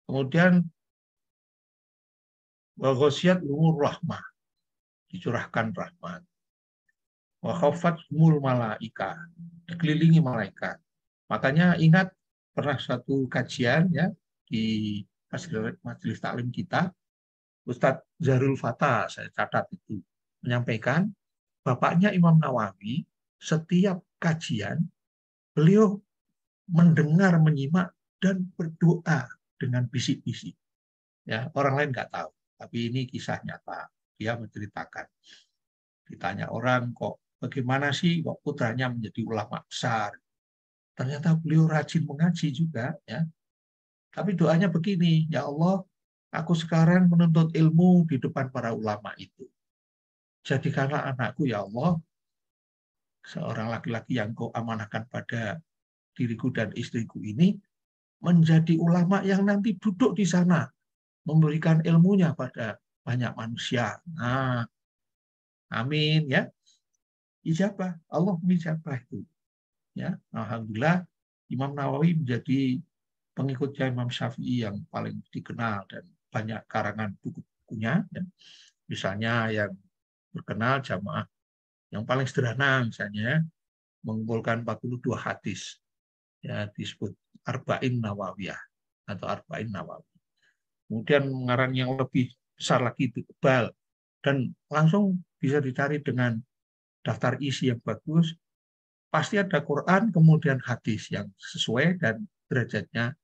Kemudian, wa ghasiyat umur rahmah, dicurahkan rahmat. Wa khafat umul malaika, dikelilingi malaikat. Makanya ingat pernah satu kajian ya di majelis taklim kita, Ustadz Zarul Fatah, saya catat itu, menyampaikan, bapaknya Imam Nawawi, setiap kajian, beliau mendengar, menyimak, dan berdoa dengan bisik-bisik. Ya, orang lain nggak tahu, tapi ini kisah nyata. Dia menceritakan. Ditanya orang, kok bagaimana sih kok putranya menjadi ulama besar? Ternyata beliau rajin mengaji juga, ya. Tapi doanya begini, ya Allah, aku sekarang menuntut ilmu di depan para ulama itu. Jadikanlah anakku, ya Allah, seorang laki-laki yang kau amanahkan pada diriku dan istriku ini, menjadi ulama yang nanti duduk di sana, memberikan ilmunya pada banyak manusia. Nah, amin ya. Ijabah, Allah menijabah itu. Ya, alhamdulillah Imam Nawawi menjadi pengikutnya Imam Syafi'i yang paling dikenal dan banyak karangan buku-bukunya. Ya. Misalnya yang terkenal jamaah yang paling sederhana misalnya mengumpulkan 42 hadis ya disebut Arba'in Nawawiyah atau Arba'in Nawawi. Kemudian mengarang yang lebih besar lagi tebal dan langsung bisa dicari dengan daftar isi yang bagus. Pasti ada Quran kemudian hadis yang sesuai dan derajatnya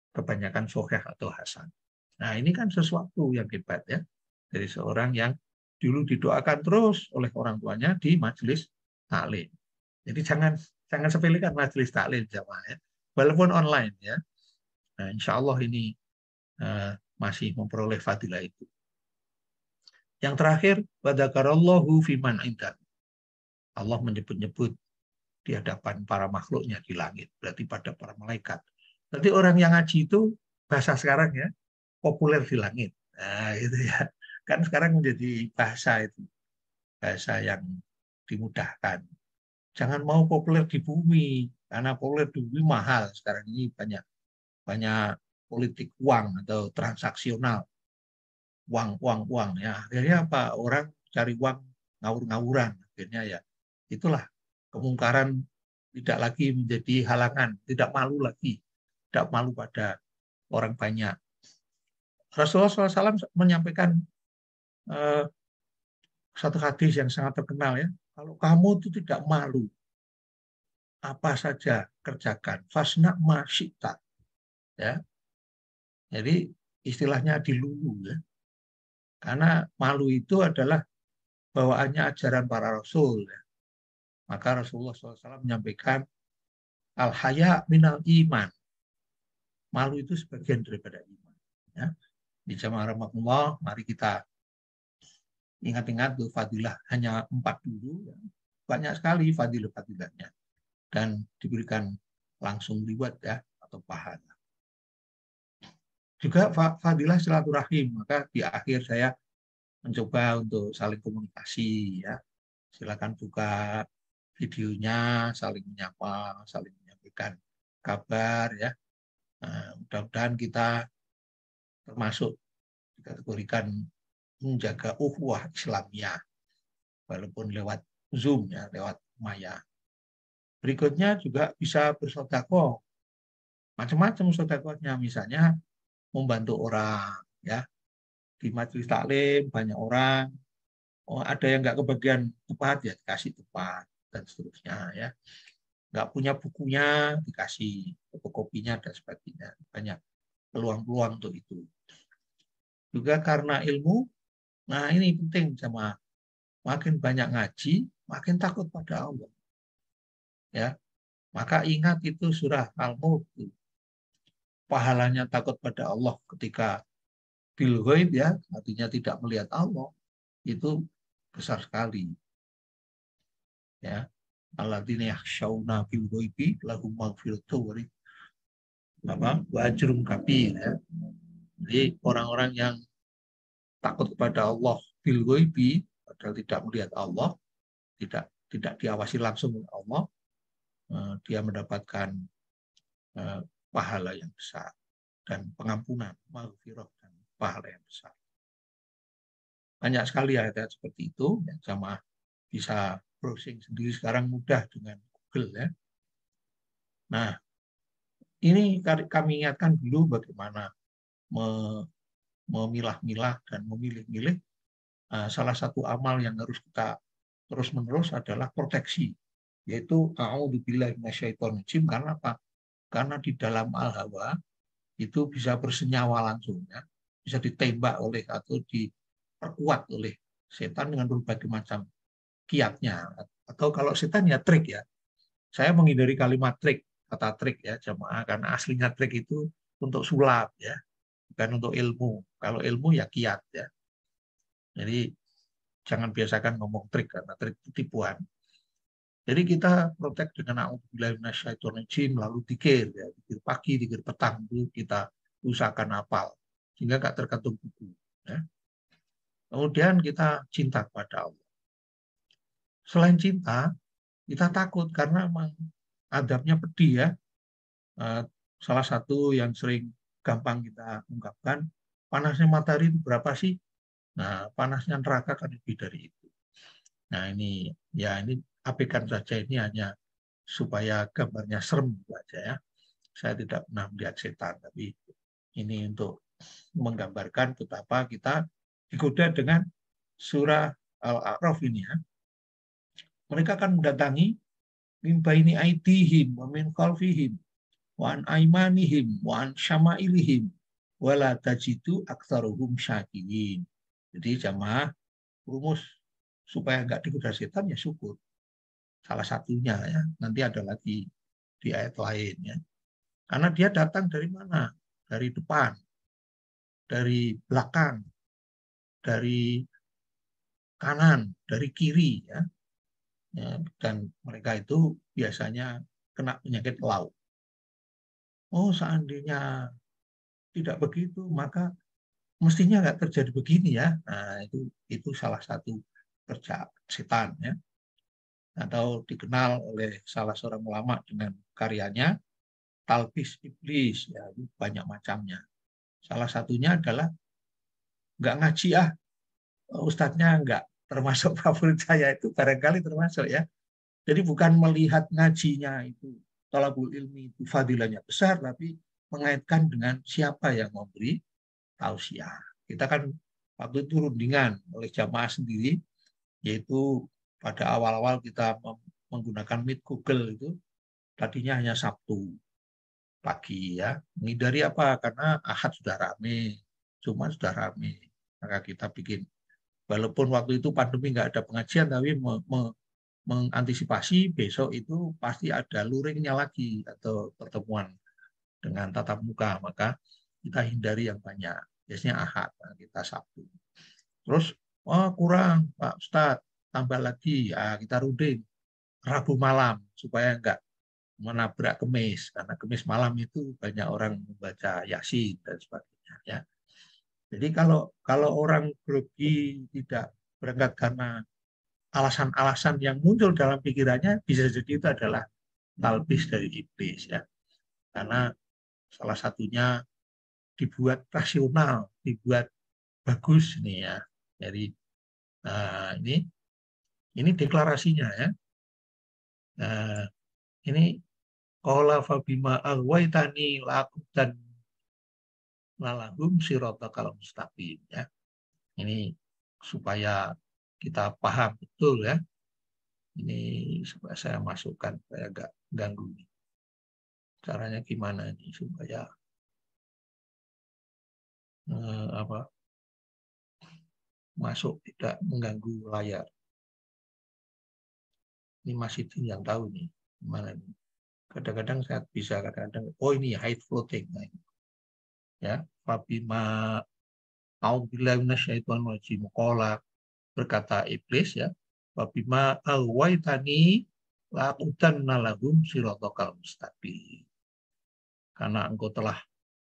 kebanyakan sahih atau hasan. Nah, ini kan sesuatu yang hebat ya dari seorang yang dulu didoakan terus oleh orang tuanya di majelis taklim. Jadi jangan sepelekan majelis taklim jamaah ya. Walaupun online ya. Nah, insya Allah ini masih memperoleh fadilah itu. Yang terakhir, wadzakarallahu fiman indah. Allah menyebut-nyebut di hadapan para makhluknya di langit, berarti pada para malaikat. Berarti orang yang ngaji itu bahasa sekarang ya populer di langit. Nah, itu ya. Kan sekarang menjadi bahasa itu, bahasa yang dimudahkan. Jangan mau populer di bumi, karena populer di bumi mahal. Sekarang ini banyak politik uang atau transaksional. Uang ya. Akhirnya apa? Orang cari uang ngawur-ngawuran. Akhirnya ya itulah kemungkaran tidak lagi menjadi halangan, tidak malu lagi, tidak malu pada orang banyak. Rasulullah SAW menyampaikan satu hadis yang sangat terkenal ya. Kalau kamu itu tidak malu, apa saja kerjakan. Fasna masyita. Ya. Jadi istilahnya dilulu ya. Karena malu itu adalah bawaannya ajaran para rasul. Ya. Maka Rasulullah SAW menyampaikan al-haya minal iman. Malu itu sebagian daripada iman. Ya. Di jamaah rahmatullah, mari kita ingat-ingat tuh fadilah hanya 4 dulu. Ya. Banyak sekali fadilah-fadilahnya. Dan diberikan langsung reward ya, atau pahala. Juga fadilah silaturahim. Maka di akhir saya mencoba untuk saling komunikasi ya. Silakan buka videonya, saling menyapa, saling menyampaikan kabar ya. Nah, mudah-mudahan kita termasuk dikategorikan menjaga ukhuwah Islamiyah walaupun lewat Zoom ya, lewat maya. Berikutnya juga bisa bersedekah. Macam-macam sedekahnya, misalnya membantu orang ya. Di majelis taklim banyak orang, oh ada yang nggak kebagian tepat ya dikasih tepat dan seterusnya ya. Nggak punya bukunya dikasih fotokopinya dan sebagainya. Banyak peluang-peluang untuk itu. Juga karena ilmu, nah ini penting sama makin banyak ngaji, makin takut pada Allah. Ya, maka ingat itu surah Al-Mulk. Pahalanya takut pada Allah ketika bil ghaib ya, artinya tidak melihat Allah, itu besar sekali. Ya. Alladzina yakhshawna bil ghaibi lahum maghfiratun wa ajrun kabir ya. Jadi orang-orang yang takut kepada Allah bil ghaibi, padahal tidak melihat Allah, tidak diawasi langsung oleh Allah, dia mendapatkan pahala yang besar dan pengampunan, maghfirah dan pahala yang besar. Banyak sekali ayat seperti itu, yang sama bisa browsing sendiri sekarang mudah dengan Google ya. Nah, ini kami ingatkan dulu bagaimana memilah-milah dan memilih-milih. Salah satu amal yang harus kita terus-menerus adalah proteksi, yaitu a'udzubillahi minasyaitonirrajim. Karena apa? Karena di dalam al-hawa itu bisa bersenyawa langsung ya, bisa ditembak oleh atau diperkuat oleh setan dengan berbagai macam kiatnya. Atau kalau setan ya trik ya. Saya menghindari kalimat trik, kata trik ya jamaah, karena aslinya trik itu untuk sulap ya, bukan untuk ilmu. Kalau ilmu ya kiat ya. Jadi jangan biasakan ngomong trik karena trik itu tipuan. Jadi kita protek dengan a'udzubillahi minasyaitonirrajim, lalu zikir ya, zikir pagi, zikir petang itu kita usahakan hafal sehingga nggak tergantung buku ya. Kemudian kita cinta kepada Allah. Selain cinta, kita takut karena memang adabnya pedih ya. Salah satu yang sering gampang kita ungkapkan, panasnya matahari itu berapa sih? Nah, panasnya neraka kan lebih dari itu. Nah, ini abaikan saja, ini hanya supaya gambarnya serem saja ya. Saya tidak pernah melihat setan, tapi ini untuk menggambarkan betapa kita digoda dengan surah Al-A'raf ini ya. Mereka akan mendatangi min baini aidihim wa min khalfihim wa an aimanihim wa an syama'ilihim wa la tajidu aktsaruhum syakirin. Jadi jamaah rumus supaya enggak digoda setan ya syukur. Salah satunya ya. Nanti ada lagi di ayat lain ya. Karena dia datang dari mana? Dari depan, dari belakang, dari kanan, dari kiri ya. Dan mereka itu biasanya kena penyakit laut. Oh, seandainya tidak begitu, maka mestinya nggak terjadi begini ya. Nah, itu salah satu kerja setan ya. Atau dikenal oleh salah seorang ulama dengan karyanya talbis iblis ya, banyak macamnya. Salah satunya adalah nggak ngaji ustadznya nggak termasuk favorit saya, itu barangkali termasuk ya. Jadi bukan melihat ngajinya itu thalabul ilmi itu fadilahnya besar, tapi mengaitkan dengan siapa yang memberi tausiah. Kita kan waktu itu rundingan oleh jamaah sendiri, yaitu pada awal-awal kita menggunakan Meet Google itu tadinya hanya Sabtu pagi ya. Menghindari apa? Karena Ahad sudah rame, Jumat sudah rame. Maka kita bikin, walaupun waktu itu pandemi nggak ada pengajian, tapi mengantisipasi besok itu pasti ada luringnya lagi atau pertemuan dengan tatap muka. Maka kita hindari yang banyak. Biasanya Ahad, kita Sabtu. Terus, oh kurang Pak Ustadz, tambah lagi, ya kita runding Rabu malam supaya enggak menabrak Kemis, karena Kemis malam itu banyak orang membaca Yasin dan sebagainya ya. Jadi kalau orang grogi tidak berangkat karena alasan-alasan yang muncul dalam pikirannya, bisa jadi itu adalah talbis dari iblis ya. Karena salah satunya dibuat rasional, dibuat bagus nih ya. Jadi ini deklarasinya ya. Ini qala fabima aghwaytani laqutan lalahum siratal mustaqim ya. Ini supaya kita paham betul ya. Ini supaya saya masukkan supaya agak ganggu. Caranya gimana ini supaya masuk tidak mengganggu layar. Ini masih yang tahu nih gimana nih. Kadang-kadang saya bisa, kadang-kadang oh ini hide floating. Nah, ya, fabima a'udzubillahi minasyaitonir rajim qala, berkata iblis ya, wabima aghwaytani laqudanna lahum siratal mustaqim. Karena engkau telah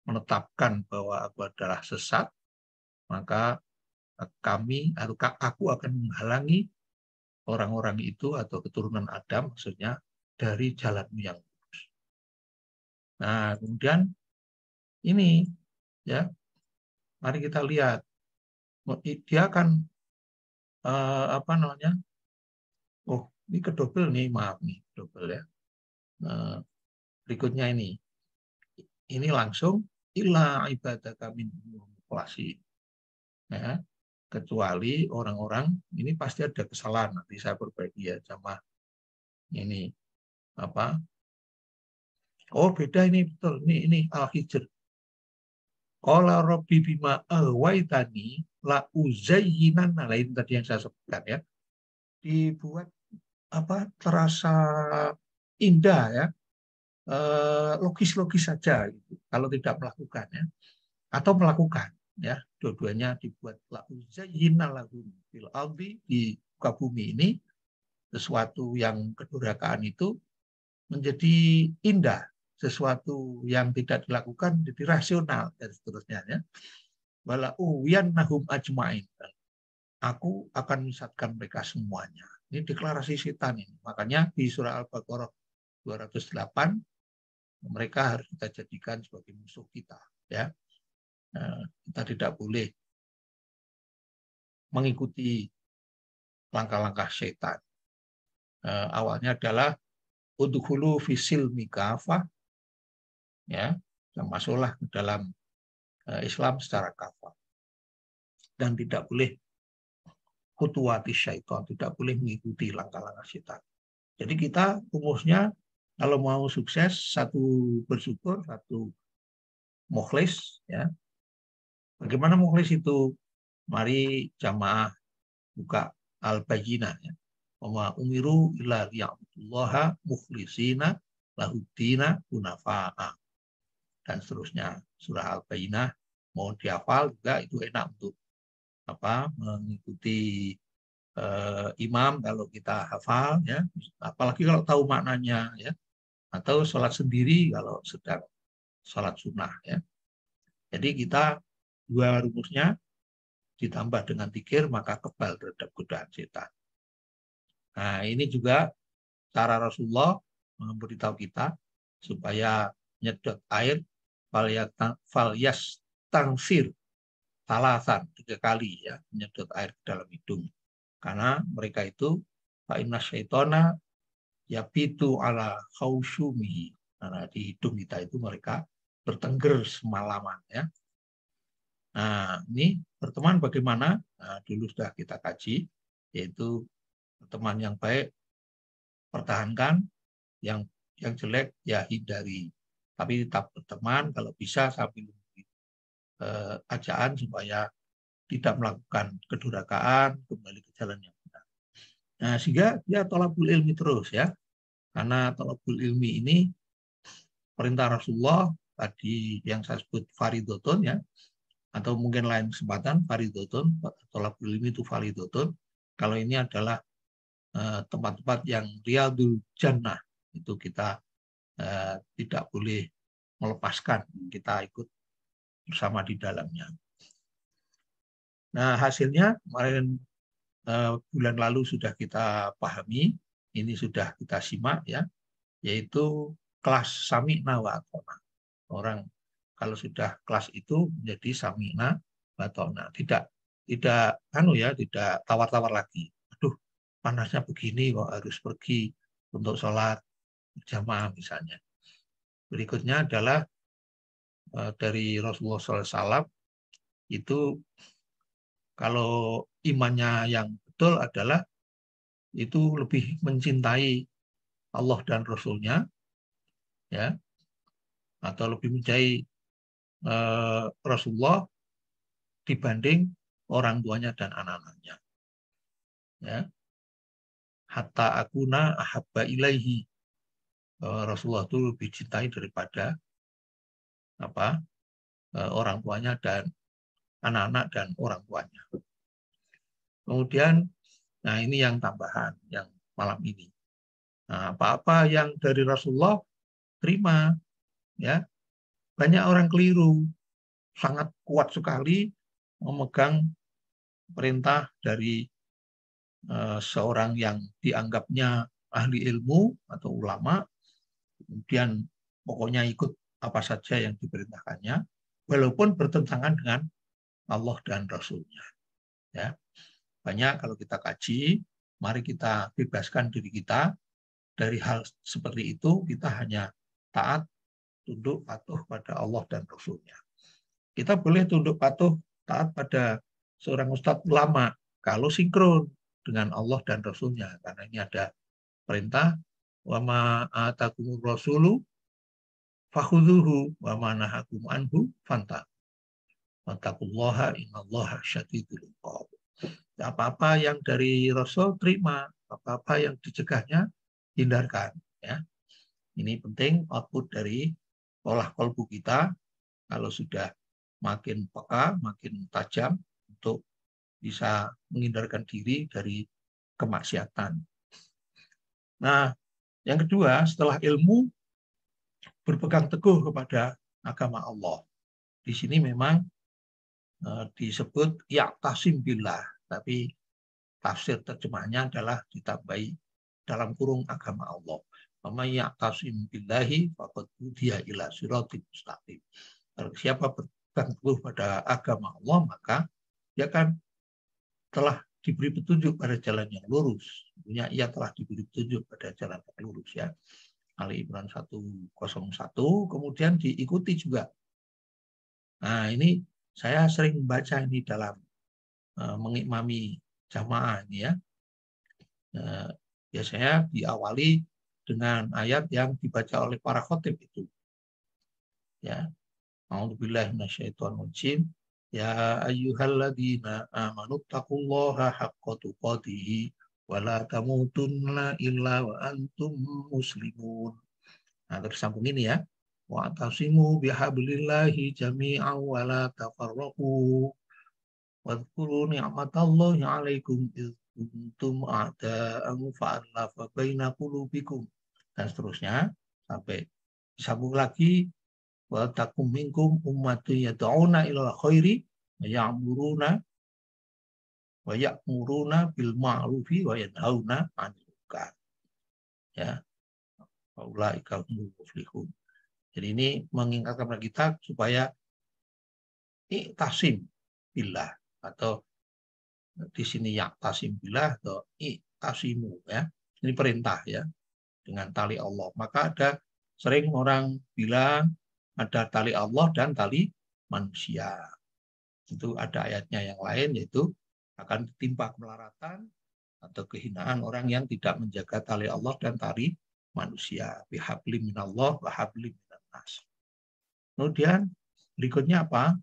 menetapkan bahwa aku adalah sesat, maka aku akan menghalangi orang-orang itu atau keturunan Adam, maksudnya, dari jalanmu yang lurus. Nah, kemudian ini, ya, mari kita lihat, dia akan apa namanya? Oh, ini kedobel nih, maaf nih, kedobel ya. Berikutnya ini langsung illa ibadaka minhumul mukhlasin. Ya, kecuali orang-orang ini pasti ada kesalahan, nanti saya perbaiki ya sama ini apa? Oh, beda ini, betul. Ini Al-Hijr. Qala rabbi bima aghwaytani la uzayyinanna, lain tadi yang saya sebutkan ya. Dibuat apa? Terasa indah ya. Logis-logis saja gitu. Kalau tidak melakukan ya. Atau melakukan ya. Dua-duanya dibuat la uzayyinna lahum fil ardi, di muka bumi ini sesuatu yang kedurhakaan itu menjadi indah, sesuatu yang tidak dilakukan jadi rasional dan seterusnya ya. Wala uwiyannahum ajmain. Aku akan menyesatkan mereka semuanya. Ini deklarasi setan ini. Makanya di surah Al-Baqarah 208 mereka harus kita jadikan sebagai musuh kita ya. Kita tidak boleh mengikuti langkah-langkah setan. Awalnya adalah udkhulu fisil mikafah ya, dan masuklah ke dalam Islam secara kafah. Dan tidak boleh khutuwati syaitan, tidak boleh mengikuti langkah-langkah setan. Jadi kita rumusnya kalau mau sukses, satu bersyukur, satu mukhlis ya. Bagaimana mukhlis itu? Mari jamaah buka Al-Bayyinah ya. Wa umiru illa liya'budullaha mukhlisina lahuddina hunafa'a. Dan seterusnya. Surah Al-Bayyinah mau dihafal juga itu enak untuk mengikuti imam kalau kita hafal ya, apalagi kalau tahu maknanya ya, atau sholat sendiri kalau sedang sholat sunnah ya. Jadi kita dua rumusnya ditambah dengan zikir maka kebal terhadap godaan setan. Nah ini juga cara Rasulullah memberitahu kita supaya nyedot air falyas tangsir talasan 3 kali ya, menyedot air ke dalam hidung. Karena mereka itu fa inna syaitana yabitu ala khausyumihi. Karena di hidung kita itu mereka bertengger semalaman ya. Nah, ini berteman bagaimana? Nah, dulu sudah kita kaji, yaitu berteman yang baik pertahankan, yang jelek ya hindari. Tapi tetap berteman kalau bisa sambil ajaan supaya tidak melakukan kedurhakaan, kembali ke jalan yang benar. Nah, sehingga dia thalabul ilmi terus ya. Karena thalabul ilmi ini perintah Rasulullah tadi yang saya sebut faridotun ya, atau mungkin lain kesempatan faridotun, thalabul ilmi itu faridotun. Kalau ini adalah tempat-tempat yang riyadul jannah, itu kita tidak boleh melepaskan, kita ikut bersama di dalamnya. Nah, hasilnya kemarin bulan lalu sudah kita pahami, ini sudah kita simak ya, yaitu kelas sami'na wa atona. Orang kalau sudah kelas itu menjadi sami'na wa atona, tidak tidak tawar-tawar lagi. Aduh, panasnya begini kok harus pergi untuk sholat berjamaah misalnya. Berikutnya adalah dari Rasulullah SAW itu kalau imannya yang betul adalah itu lebih mencintai Allah dan Rasulnya ya, atau lebih mencintai Rasulullah dibanding orang tuanya dan anak-anaknya ya. Hatta akuna ahabba ilaihi, Rasulullah itu lebih cintai daripada orang tuanya dan anak-anak dan orang tuanya. Kemudian, nah ini yang tambahan yang malam ini. Nah, apa-apa yang dari Rasulullah terima, ya. banyak orang keliru, sangat kuat sekali memegang perintah dari seorang yang dianggapnya ahli ilmu atau ulama, kemudian pokoknya ikut apa saja yang diperintahkannya, walaupun bertentangan dengan Allah dan Rasul-Nya. Ya. Banyak kalau kita kaji, mari kita bebaskan diri kita dari hal seperti itu, kita hanya taat, tunduk, patuh pada Allah dan Rasul-Nya. Kita boleh tunduk, patuh, taat pada seorang ustadz ulama kalau sinkron dengan Allah dan Rasul-Nya. Karena ini ada perintah, wa ma atakumur rasulu fakhudhuhu wa ma nahakum anhu fantah. Wattaqullaha innallaha syadidul iqab. Apa-apa yang dari Rasul terima, apa-apa yang dicegahnya hindarkan. Ya. Ini penting output dari olah kolbu kita kalau sudah makin peka, makin tajam untuk bisa menghindarkan diri dari kemaksiatan. Nah, yang kedua, setelah ilmu berpegang teguh kepada agama Allah. Di sini memang disebut ya'tasim billah, tapi tafsir terjemahnya adalah ditambahi dalam kurung agama Allah. May ya'tasim billahi faqad hudiya ila siratal mustaqim. Siapa berpegang teguh pada agama Allah, maka dia kan telah diberi petunjuk pada jalan yang lurus. Tentunya ia telah diberi petunjuk pada jalan yang lurus, ya. Ali Imran 101, kemudian diikuti juga. Nah, ini saya sering membaca ini dalam mengimami jamaah ini, ya. Biasanya diawali dengan ayat yang dibaca oleh para khotib itu. Ya. A'udzubillahi minasyaitonirrajim. Ya ayyuhalladzina amanu taqullaha haqqa tuqatih wa la tamutunna illa wa antum muslimun. Nah, terus sambung ini, ya. Wa tasimu bihablillahi jami'an wa la tafarraqu. Wadhkuru ni'matallahi 'alaikum idz kuntum a'da'an fa'alafa baina qulubikum. Dan seterusnya sampai disambung lagi, wa takum minkum ummatun yad'una ilal khairi wa ya'muruna bil ma'rufi wa yanhauna 'anil munkar. Ya. Ulaika humul muflihun. Jadi ini mengingatkan kepada kita supaya i'tasim billah, atau di sini ya'tasim billah atau i'tasimu, ya. Ini perintah, ya, dengan tali Allah. Maka ada sering orang bilang ada tali Allah dan tali manusia. Itu ada ayatnya yang lain, yaitu akan ditimpa kemelaratan atau kehinaan orang yang tidak menjaga tali Allah dan tali manusia. Bihablim minallah wa hablim minannas. Kemudian berikutnya apa?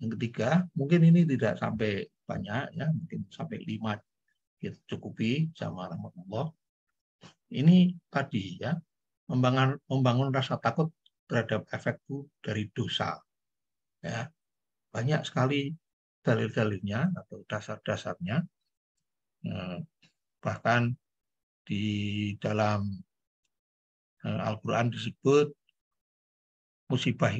Yang ketiga, mungkin ini tidak sampai banyak, ya, mungkin sampai 5 kita cukupi sama rahmatullah. Ini tadi, ya, membangun rasa takut terhadap efek dari dosa. Ya, banyak sekali dalil-dalilnya atau dasar-dasarnya. Bahkan di dalam Al-Quran disebut musibah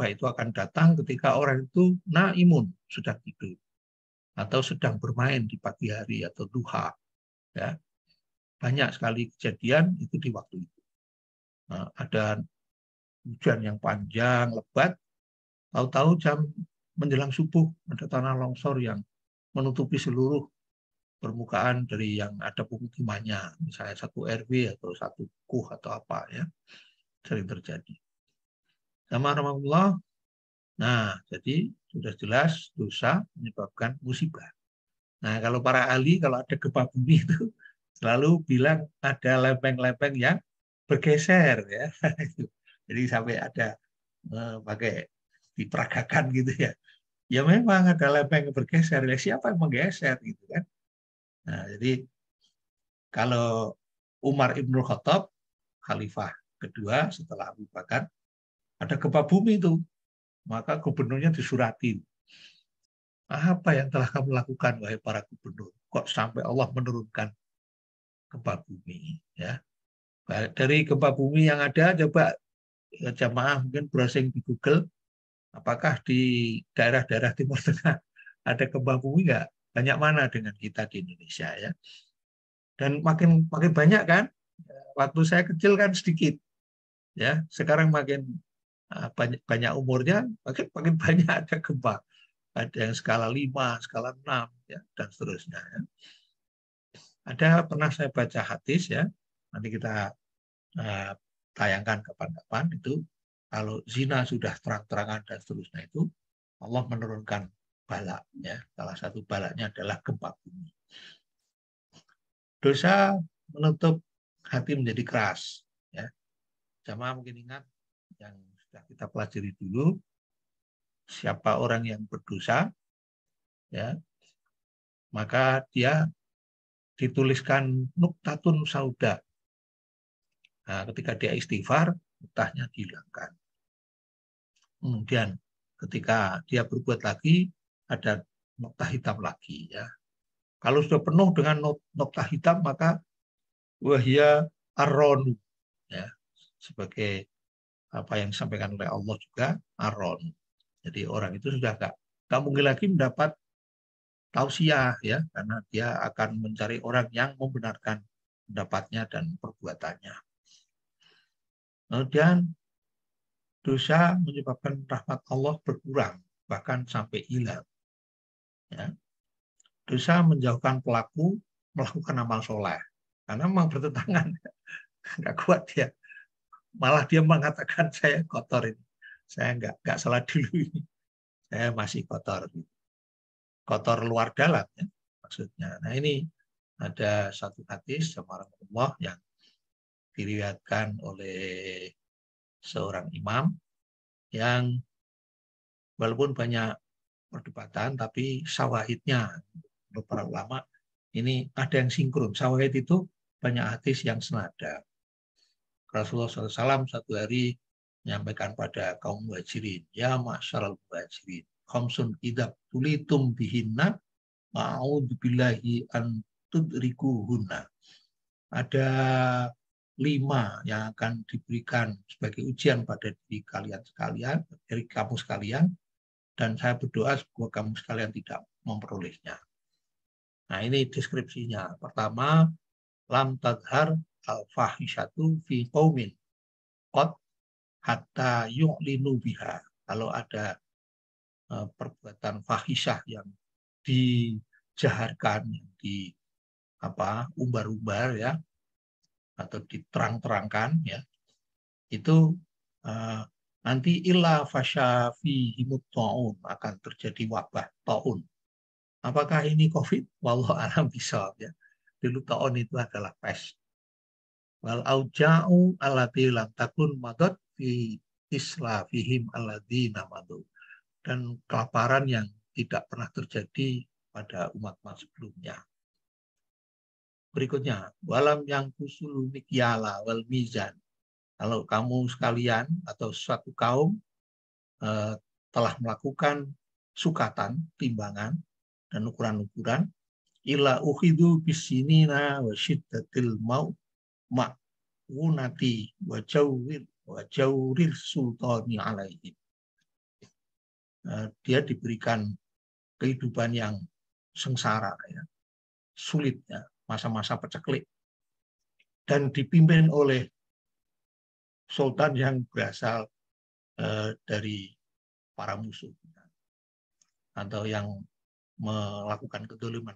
itu akan datang ketika orang itu naimun, sudah tidur, atau sedang bermain di pagi hari atau duha. Ya. Banyak sekali kejadian itu di waktu itu. Nah, ada hujan yang panjang, lebat, tahu-tahu jam menjelang subuh ada tanah longsor yang menutupi seluruh permukaan dari yang ada pemukimannya, misalnya satu RW atau satu kuh atau apa, ya, sering terjadi. Sama rahmatullah. Nah, jadi sudah jelas dosa menyebabkan musibah. Nah, kalau para ahli, kalau ada gempa bumi itu selalu bilang ada lempeng-lempeng yang bergeser, ya. Jadi sampai ada pakai diperagakan gitu, ya. Ya memang ada lempeng yang bergeser. Ya, siapa yang menggeser gitu kan? Nah, jadi kalau Umar Ibnul Khattab, khalifah kedua setelah Abu Bakar, ada gempa bumi itu, maka gubernurnya disurati. Apa yang telah kamu lakukan, wahai para gubernur? Kok sampai Allah menurunkan gempa bumi? Ya, dari gempa bumi yang ada, coba jamaah mungkin browsing di Google, apakah di daerah-daerah Timur Tengah ada kembang bumi nggak? Banyak mana dengan kita di Indonesia ya? Dan makin makin banyak kan? Waktu saya kecil kan sedikit, ya. Sekarang makin banyak, banyak umurnya, makin makin banyak ada kembang. Ada yang skala 5, skala 6, ya, dan seterusnya. Ya. Ada pernah saya baca hadis ya, nanti kita tayangkan kapan-kapan itu, kalau zina sudah terang-terangan dan seterusnya itu, Allah menurunkan bala. Ya. Salah satu balanya adalah gempa bumi. Dosa menutup hati menjadi keras. Ya. Jamaah mungkin ingat yang sudah kita pelajari dulu, siapa orang yang berdosa, ya, maka dia dituliskan nuktatun sauda. Nah, ketika dia istighfar, nuktahnya dihilangkan. Kemudian ketika dia berbuat lagi, ada noktah hitam lagi. Ya. Kalau sudah penuh dengan noktah hitam, maka wahya arronu. Ya. Sebagai apa yang disampaikan oleh Allah juga, arron. Jadi orang itu sudah nggak mungkin lagi mendapat tausiah, ya, karena dia akan mencari orang yang membenarkan pendapatnya dan perbuatannya. Kemudian dosa menyebabkan rahmat Allah berkurang, bahkan sampai hilang. Ya. Dosa menjauhkan pelaku melakukan amal soleh, karena memang bertentangan, nggak kuat dia. Malah dia mengatakan saya kotor ini, saya nggak salah dulu ini, saya masih kotor. Kotor luar dalam, ya, maksudnya. Nah ini ada satu hadis sama Allah yang diriwayatkan oleh seorang imam yang walaupun banyak perdebatan, tapi syawahidnya menurut para ulama ini ada yang sinkron. Syawahid itu banyak hadis yang senada. Rasulullah SAW satu hari menyampaikan pada kaum muhajirin, ya ma'syaral muhajirin, khamsun idab tulitum bihinna ma'udzubillahi an tudrikuhunna. Ada 5 yang akan diberikan sebagai ujian pada diri kalian sekalian, dari kamu sekalian, dan saya berdoa semoga kamu sekalian tidak memperolehnya. Nah ini deskripsinya. Pertama, lam tadhar al-fahishatu fi qaumin qad hatta yu'linu biha. Kalau ada perbuatan fahisyah yang dijaharkan, yang di umbar-umbar, ya, atau diterang-terangkan, ya, itu nanti illa fasya fihimut ta'un, akan terjadi wabah ta'un. Apakah ini COVID? Wallahu a'lam bishawab, ya. Dulu ta'un itu adalah pes. Wal auja'u allati lam takun madad fi islafihim alladzina madu. Dan kelaparan yang tidak pernah terjadi pada umat-umat sebelumnya. Berikutnya, walam yang kusul mikyala wal mizan. Kalau kamu sekalian atau suatu kaum telah melakukan sukatan, timbangan, dan ukuran-ukuran, ila ukhidu bisinina wa syiddatil ma'unati wa jawril sultani alaihim. Dia diberikan kehidupan yang sengsara, ya, sulit, ya, masa-masa peceklik, dan dipimpin oleh sultan yang berasal dari para musuh atau yang melakukan kedoliman.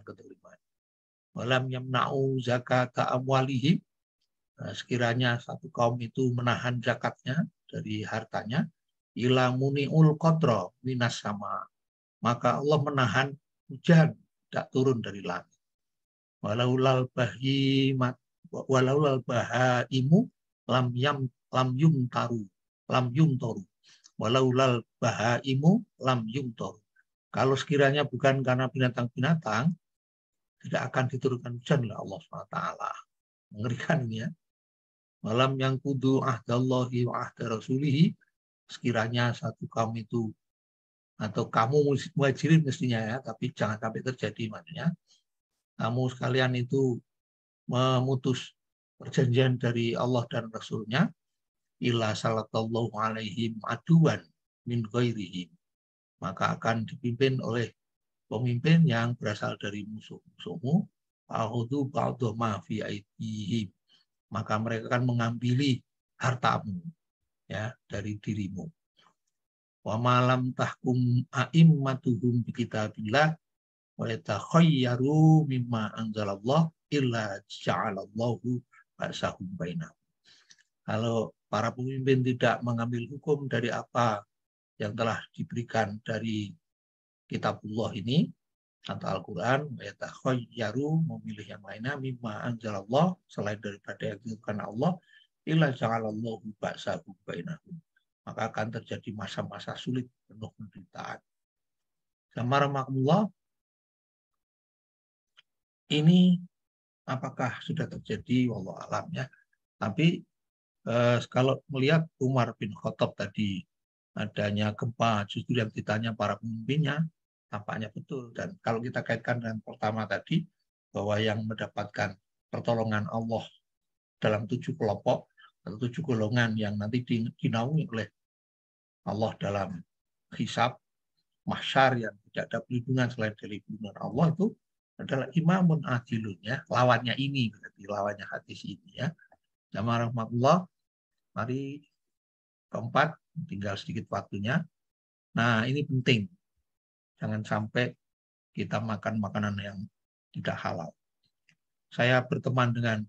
Walam yamna'u zakata amwalihim, sekiranya satu kaum itu menahan zakatnya dari hartanya, ila muni'ul qadra minas sama, maka Allah menahan hujan tidak turun dari langit. Walaulal bahaimu lam yumtaru walaulal bahaimu lam yumtaru. Kalau sekiranya bukan karena binatang-binatang, tidak akan diturunkan hujan oleh Allah SWT. Mengerikan ini, ya. Malam yang kudu ahdallahi wa ahda rasulihi, sekiranya satu kaum itu, atau kamu muhajirin mestinya, ya, tapi jangan sampai terjadi, maksudnya kamu sekalian itu memutus perjanjian dari Allah dan Rasulnya, illa salatallahu alaihim aduwan min ghairihim. Maka akan dipimpin oleh pemimpin yang berasal dari musuh-musuhmu. Fa'khudhu ba'dha ma fi aydihim. Maka mereka akan mengambil hartamu ya dari dirimu. Wa malam tahkum a'immatuhum bi kitabillah wa yatakhayyaru mimma anzalallah illa ja'alallahu ba'sahum bainahum. Kalau para pemimpin tidak mengambil hukum dari apa yang telah diberikan dari kitabullah ini atau Al-Quran, wa yatakhayyaru, memilih yang lainnya mimma anzalallah, selain daripada yang ditentukan Allah, illa ja'alallahu ba'sahum bainahum. Maka akan terjadi masa-masa sulit penuh penderitaan. Bismillahirrahmanirrahim. Ini apakah sudah terjadi? Wallahu alam ya. Tapi kalau melihat Umar bin Khattab tadi adanya gempa justru yang ditanya para pemimpinnya, tampaknya betul. Dan kalau kita kaitkan dengan pertama tadi, bahwa yang mendapatkan pertolongan Allah dalam 7 kelompok atau 7 golongan yang nanti dinaungi oleh Allah dalam hisab mahsyar yang tidak ada perlindungan selain dari perlindungan Allah, itu adalah imamun adilun ya. Lawannya ini berarti lawannya hadis ini ya. Jamaah rahmatullah, mari keempat, tinggal sedikit waktunya. Nah, ini penting. Jangan sampai kita makan makanan yang tidak halal. Saya berteman dengan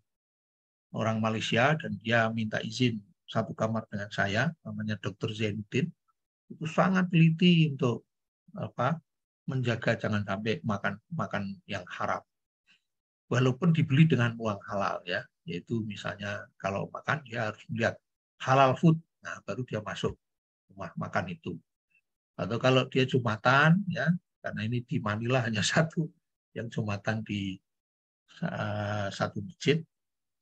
orang Malaysia dan dia minta izin satu kamar dengan saya, namanya Dr. Zainuddin. Itu sangat teliti untuk menjaga jangan sampai makan yang haram. Walaupun dibeli dengan uang halal ya, yaitu misalnya kalau makan dia harus melihat halal food, nah baru dia masuk rumah makan itu. Atau kalau dia jumatan ya, karena ini di Manila hanya satu yang jumatan di satu masjid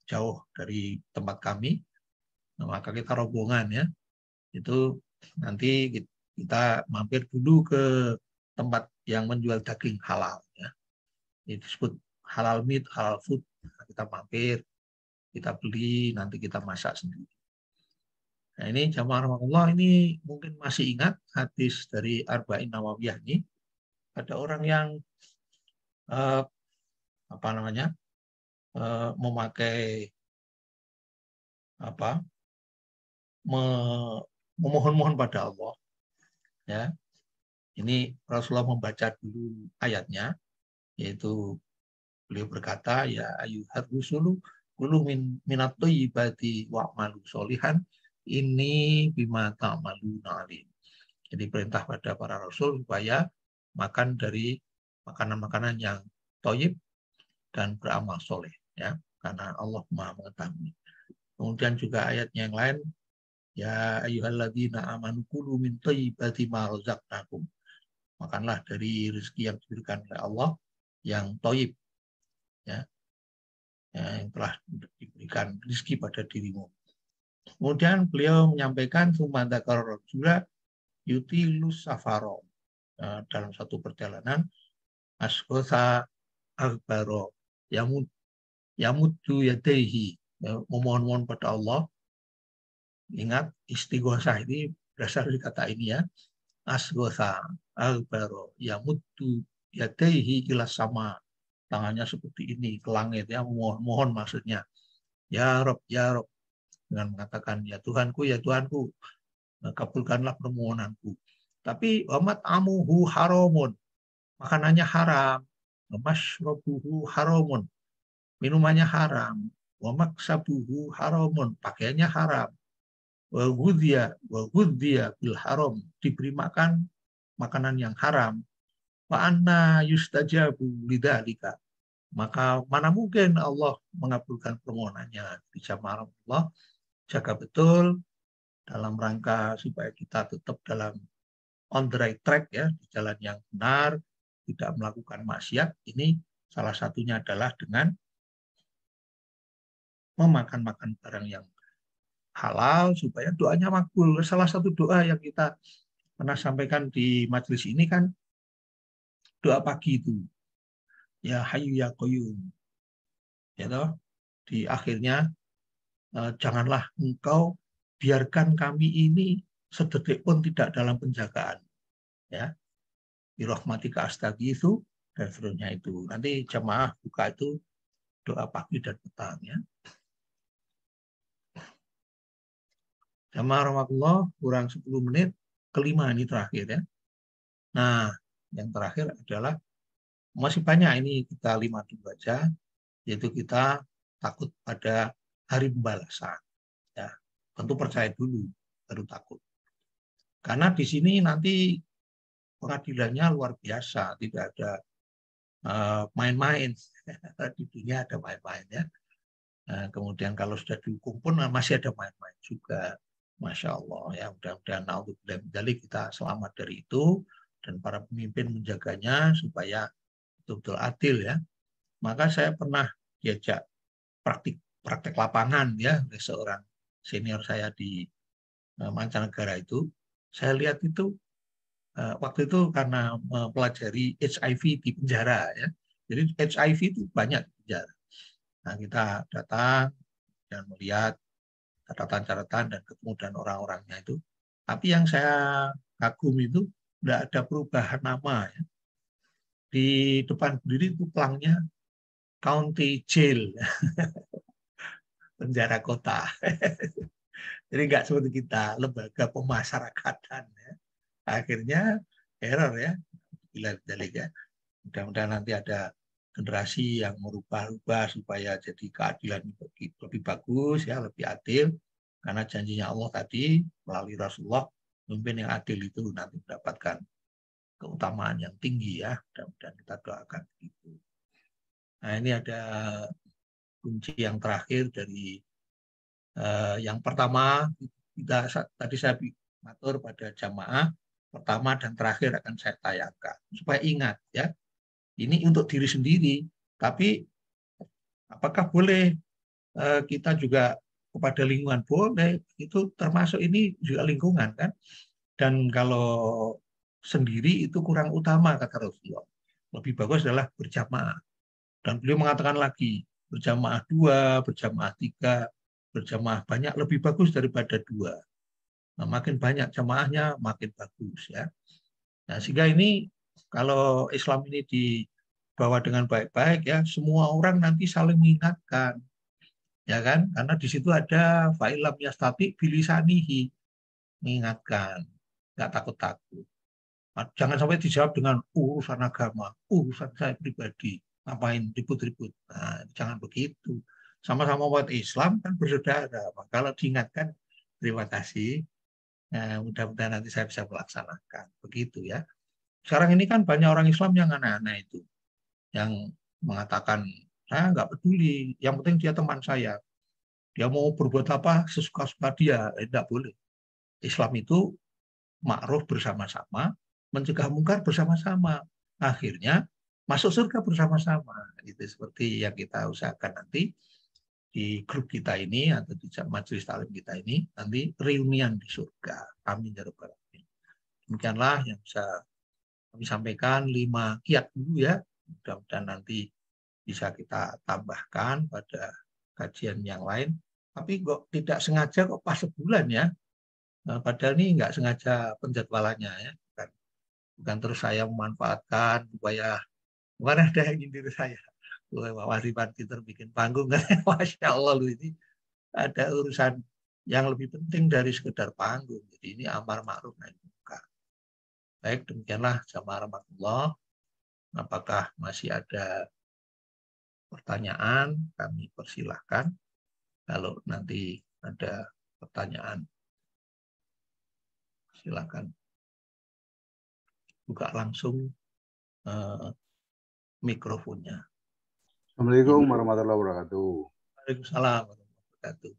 jauh dari tempat kami, nah, maka kita rombongan ya, itu nanti kita mampir dulu ke tempat yang menjual daging halal ya. Itu disebut halal meat, halal food. Nah, kita mampir, kita beli, nanti kita masak sendiri. Nah, ini jamaah rahmatullah, ini mungkin masih ingat hadis dari Arba'in Nawawiyah ini. Ada orang yang memakai memohon-mohon pada Allah ya. Ini Rasulullah membaca dulu ayatnya, yaitu beliau berkata, ya ayyuhar rusulu kulu minat thayyibati wa'malu sholihan ini bima ta'maluna alim. Jadi perintah pada para rasul supaya makan dari makanan-makanan yang thayyib dan beramal soleh ya, karena Allah Maha mengetahui. Kemudian juga ayatnya yang lain, ya ayyuhalladzina amanu kulu min thayyibati ma razaqnakum. Makanlah dari rezeki yang diberikan oleh Allah yang thayyib ya, yang telah diberikan rezeki pada dirimu. Kemudian beliau menyampaikan sumandakar juga yutilus safaro, dalam satu perjalanan asgosa akbaro yamudu yadehi, memohon-mohon pada Allah. Ingat istighosah ini berasal dari kata ini ya, asgosa akbaro yamudu yadehi ila sama, tangannya seperti ini ke langit ya, mohon maksudnya, ya Rob dengan mengatakan ya Tuhanku kabulkanlah permohonanku. Tapi wamat amuhu haramun, makanannya haram, masrobuhu haramun, minumannya haram, wamaksabuhu haramun, pakaiannya haram, wa ghudhiya bil haram, diberi makan makanan yang haram, wa anna yustajabu lidzalika, maka mana mungkin Allah mengabulkan permohonannya. Di jamaah Allah, jaga betul dalam rangka supaya kita tetap dalam on the right track ya, di jalan yang benar, tidak melakukan maksiat. Ini salah satunya adalah dengan memakan barang yang halal supaya doanya makbul. Salah satu doa yang kita pernah sampaikan di majelis ini kan doa pagi itu, ya Hayyu ya Qayyum, ya toh, di akhirnya janganlah engkau biarkan kami ini sedetik pun tidak dalam penjagaan. Ya, birahmatika astaghiitsu dan seterusnya itu. Nanti jamaah buka itu doa pagi dan petang ya. Jamaah rahmatullah, kurang 10 menit, kelima ini terakhir ya. Nah, yang terakhir adalah masih banyak ini kita 5 dulu aja, yaitu kita takut pada hari pembalasan. Ya, tentu percaya dulu, baru takut. Karena di sini nanti pengadilannya luar biasa, tidak ada main-main. Di dunia ada main-main ya. Nah, kemudian kalau sudah dihukum pun masih ada main-main juga. Masya Allah ya, mudah-mudahan naudzubillah kita selamat dari itu dan para pemimpin menjaganya supaya betul-betul adil ya. Maka saya pernah diajak praktik lapangan ya oleh seorang senior saya di mancanegara itu. Saya lihat itu waktu itu karena mempelajari HIV di penjara ya. Jadi HIV itu banyak di penjara. Nah, kita datang dan melihat catatan-catatan dan ketemu dan orang-orangnya itu. Tapi yang saya kagum itu tidak ada perubahan nama ya. Di depan berdiri itu pelangnya county jail, penjara kota. Jadi nggak seperti kita, lembaga pemasyarakatan. Ya. Akhirnya error ya, bila ya. Mudah-mudahan nanti ada generasi yang merubah-ubah supaya jadi keadilan lebih bagus, ya, lebih adil. Karena janjinya Allah tadi melalui Rasulullah, pemimpin yang adil itu nanti mendapatkan keutamaan yang tinggi ya. Mudah-mudahan kita doakan itu. Nah ini ada kunci yang terakhir dari yang pertama tadi saya atur pada jamaah pertama dan terakhir akan saya tayangkan supaya ingat ya ini untuk diri sendiri tapi apakah boleh kita juga kepada lingkungan boleh itu termasuk ini juga lingkungan kan dan kalau sendiri itu kurang utama kata Rasulullah lebih bagus adalah berjamaah dan beliau mengatakan lagi berjamaah 2 berjamaah 3 berjamaah banyak lebih bagus daripada 2. Nah, makin banyak jamaahnya makin bagus ya. Nah, sehingga ini kalau Islam ini dibawa dengan baik-baik ya, semua orang nanti saling mengingatkan. Ya kan? Karena di situ ada fa'ilam yastati bilisanihi, mengingatkan, enggak takut-takut. Jangan sampai dijawab dengan urusan agama, urusan saya pribadi, ngapain ribut-ribut. Nah, jangan begitu. Sama-sama umat Islam kan bersaudara. Kalau diingatkan, terima kasih. Nah, mudah-mudahan nanti saya bisa melaksanakan. Begitu ya. Sekarang ini kan banyak orang Islam yang aneh-aneh itu. Yang mengatakan, saya nggak peduli, yang penting dia teman saya. Dia mau berbuat apa, sesuka-suka dia. Tidak boleh. Islam itu ma'ruf bersama-sama, mencegah mungkar bersama-sama. Akhirnya masuk surga bersama-sama. Itu seperti yang kita usahakan nanti di grup kita ini atau di majelis taklim kita ini nanti reunian di surga. Amin ya rabbal alamin. Demikianlah yang bisa kami sampaikan 5 kiat dulu ya. Mudah-mudahan nanti bisa kita tambahkan pada kajian yang lain. Tapi kok tidak sengaja kok pas sebulan ya. Nah, padahal ini nggak sengaja penjadwalannya ya. Bukan terus saya memanfaatkan supaya bukan ada yang nyindir saya. Wasipan Peter bikin panggung kan, Masya Allah lu ini ada urusan yang lebih penting dari sekedar panggung. Jadi ini amar ma'ruf nahi munkar. Baik, demikianlah jamaah rahmatullah. Apakah masih ada pertanyaan? Kami persilahkan. Kalau nanti ada pertanyaan, silakan buka langsung mikrofonnya. Assalamualaikum warahmatullahi wabarakatuh. Waalaikumsalam warahmatullahi wabarakatuh.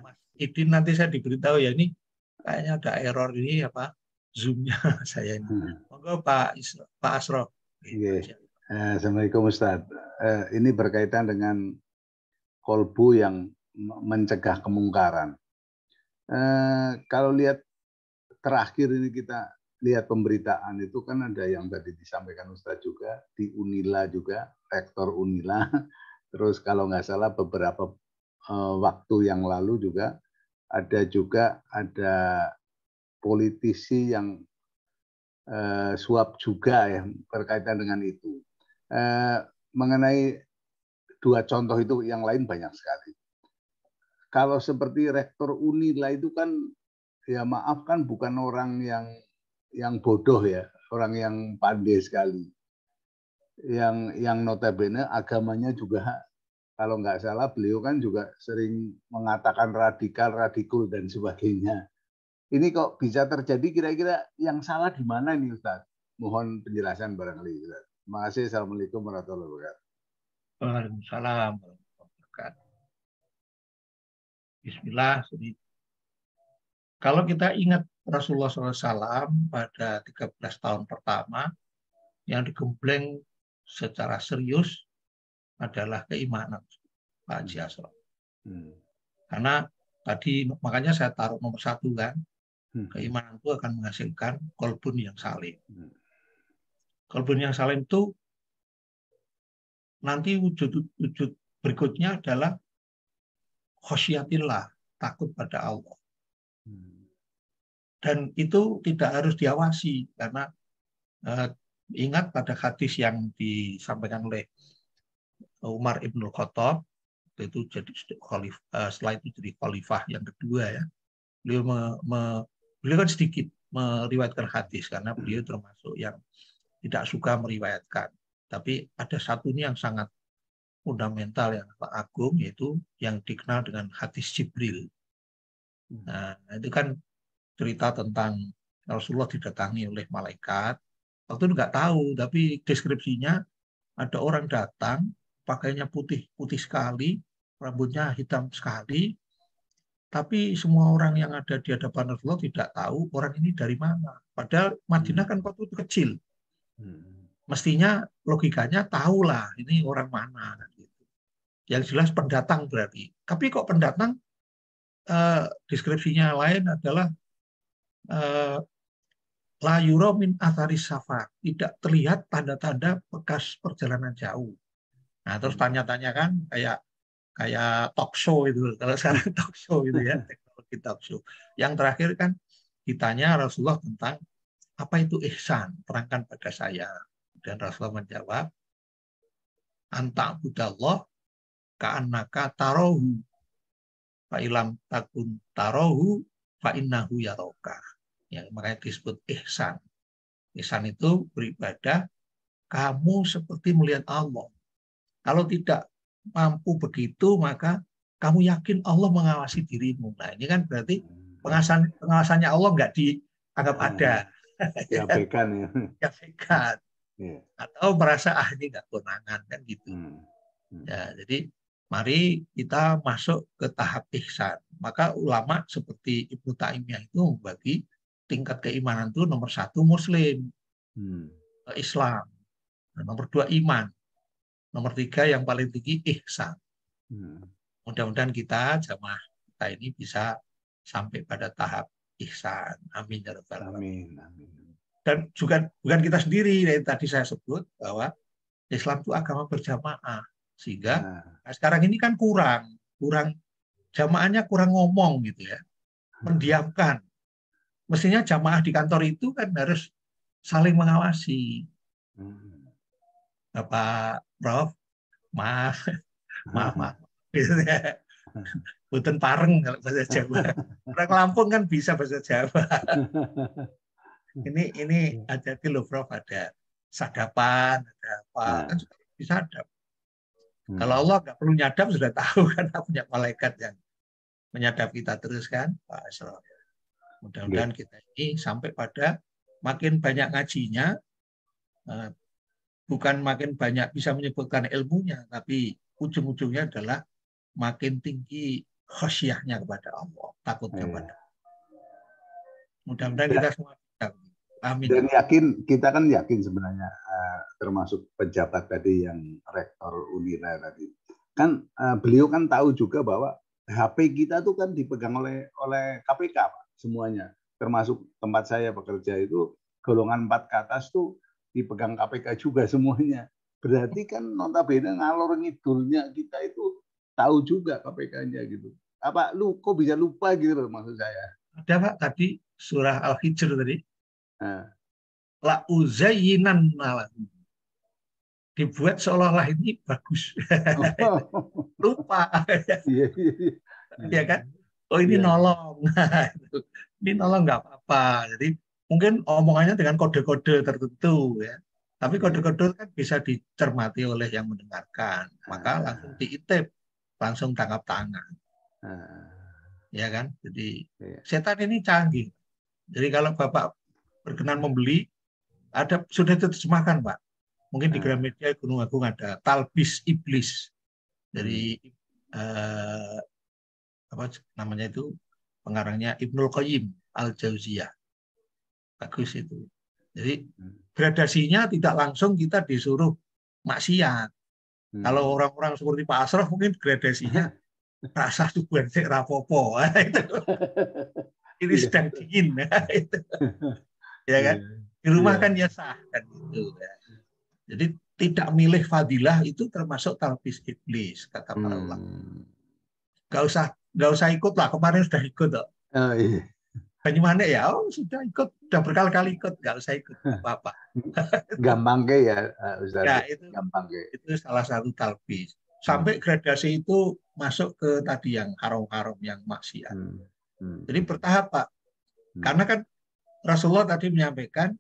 Mas Idin nanti saya diberitahu ya ini kayaknya ada error ini apa Zoom-nya saya ini. Monggo Pak Asrof. Okay. Assalamualaikum Ustaz. Ini berkaitan dengan kolbu yang mencegah kemungkaran. Kalau lihat terakhir ini kita lihat pemberitaan itu kan ada yang tadi disampaikan Ustaz juga di Unila juga, rektor Unila. Terus kalau nggak salah beberapa waktu yang lalu juga ada politisi yang suap juga ya berkaitan dengan itu. Mengenai dua contoh itu, yang lain banyak sekali. Kalau seperti rektor Unila itu kan, ya maaf kan, bukan orang yang bodoh ya, orang yang pandai sekali. Yang notabene agamanya juga, kalau nggak salah beliau kan juga sering mengatakan radikal dan sebagainya. Ini kok bisa terjadi, kira-kira yang salah di mana nih Ustaz? Mohon penjelasan barangkali Ustaz. Terima kasih. Assalamualaikum warahmatullahi wabarakatuh. Waalaikumsalam warahmatullahi wabarakatuh. Bismillah. Kalau kita ingat Rasulullah SAW pada 13 tahun pertama, yang digembleng secara serius adalah keimanan, Pak Haji Asraf. Karena tadi makanya saya taruh nomor 1 kan, keimanan itu akan menghasilkan qalbun yang salim. Qalbun yang salim itu nanti wujud berikutnya adalah khosyatillah, takut pada Allah. Dan itu tidak harus diawasi, karena ingat pada hadis yang disampaikan oleh Umar Ibn Khattab, itu jadi setelah itu jadi khalifah yang kedua ya. Beliau kan sedikit meriwayatkan hadis karena beliau termasuk yang tidak suka meriwayatkan. Tapi ada satunya yang sangat fundamental, yang agung, yaitu yang dikenal dengan hadis Jibril. Nah, itu kan cerita tentang Rasulullah didatangi oleh malaikat. Waktu itu nggak tahu, tapi deskripsinya ada orang datang, pakainya putih sekali, rambutnya hitam sekali, tapi semua orang yang ada di hadapan Rasulullah tidak tahu orang ini dari mana. Padahal Madinah kan waktu itu kecil. Mestinya logikanya tahulah ini orang mana. Gitu. Yang jelas pendatang berarti. Tapi kok pendatang, deskripsinya lain adalah la yura min atharis safar, tidak terlihat tanda-tanda bekas perjalanan jauh. Nah, terus tanya-tanya kan kayak talk show itu, kalau sekarang talk show itu ya, teknologi talk show. Yang terakhir kan ditanya Rasulullah tentang apa itu ihsan, terangkan pada saya. Dan Rasulullah menjawab, anta budallah ka'annaka tarohu, fa'ilam takun tarohu fa'innahu yaroka. Ya, makanya disebut ihsan. Ihsan itu beribadah kamu seperti melihat Allah. Kalau tidak mampu begitu, maka kamu yakin Allah mengawasi dirimu. Nah, ini kan berarti pengawasannya Allah nggak dianggap ada. Diabaikan ya. Diabaikan. Atau merasa ini nggak kewenangan kan gitu. Ya, jadi mari kita masuk ke tahap ihsan. Maka ulama seperti Ibnu Taimiyah itu membagi tingkat keimanan itu nomor 1 Muslim, Islam, nomor 2 iman, nomor 3 yang paling tinggi ihsan. Mudah-mudahan kita jamaah kita ini bisa sampai pada tahap ihsan. Amin ya rabbal alamin. Dan juga bukan kita sendiri, yang tadi saya sebut bahwa Islam itu agama berjamaah, sehingga sekarang ini kan kurang jamaahnya kurang ngomong gitu ya, mendiamkan. Mestinya jamaah di kantor itu kan harus saling mengawasi. Bapak Prof, maaf. Gitu ya. Buten pareng kalau bahasa Jawa. Orang Lampung kan bisa bahasa Jawa. Ini hati-hati loh Prof, ada sadapan, ada apa, kan juga bisa sadap. Kalau Allah nggak perlu nyadap, sudah tahu kan, punya malaikat yang menyadap kita terus kan, Pak Asraf. Mudah-mudahan kita ini sampai pada makin banyak ngajinya, bukan makin banyak bisa menyebutkan ilmunya, tapi ujung-ujungnya adalah makin tinggi khasyahnya kepada Allah, takutnya kepada Allah. Mudah-mudahan kita semua bisa. Amin. Dan kita kan yakin sebenarnya, termasuk pejabat tadi yang rektor Unila tadi, kan beliau kan tahu juga bahwa HP kita tuh kan dipegang oleh KPK, Pak, semuanya. Termasuk tempat saya bekerja itu golongan 4 ke atas tuh dipegang KPK juga semuanya. Berarti kan notabene ngalor ngidulnya kita itu tahu juga KPK-nya gitu. apa lu kok bisa lupa gitu loh maksud saya. Ada Pak tadi surah Al-Hijr tadi. Nah. La uzayyinan lahum. Dibuat seolah-olah ini bagus. Lupa. Iya, iya, iya. Ya kan? Oh ini Iya. nolong. Ini nolong nggak apa-apa. Jadi mungkin omongannya dengan kode-kode tertentu ya. Tapi kode-kode kan bisa dicermati oleh yang mendengarkan. Maka langsung diitip, langsung tangkap tangan. Ya kan? Jadi setan ini canggih. Jadi kalau Bapak berkenan membeli, sudah diterjemahkan Pak. Mungkin di Gramedia Gunung Agung ada Talbis Iblis. Dari apa namanya itu, pengarangnya Ibnul Qayyim Al-Jauziyah. Bagus itu. Jadi gradasinya tidak langsung kita disuruh maksiat. Kalau orang-orang seperti Pak Asraf mungkin gradasinya rasa tubuhan sik rapopo. Ini sedang dingin. Itu. Ya kan? Di rumah kan ya sah kan gitu. Jadi tidak milih fadilah itu termasuk talbis iblis kata para ulama. Gak usah ikut lah, kemarin sudah ikut kok. Oh, iya. Bagaimana ya? Oh sudah ikut, sudah berkali-kali ikut, gak usah ikut apa-apa. Gampang ke ya Ustaz. Ya Gampang ke. itu salah satu talbis. Sampai gradasi itu masuk ke tadi yang haram-haram yang maksiat. Jadi bertahap Pak. Karena kan Rasulullah tadi menyampaikan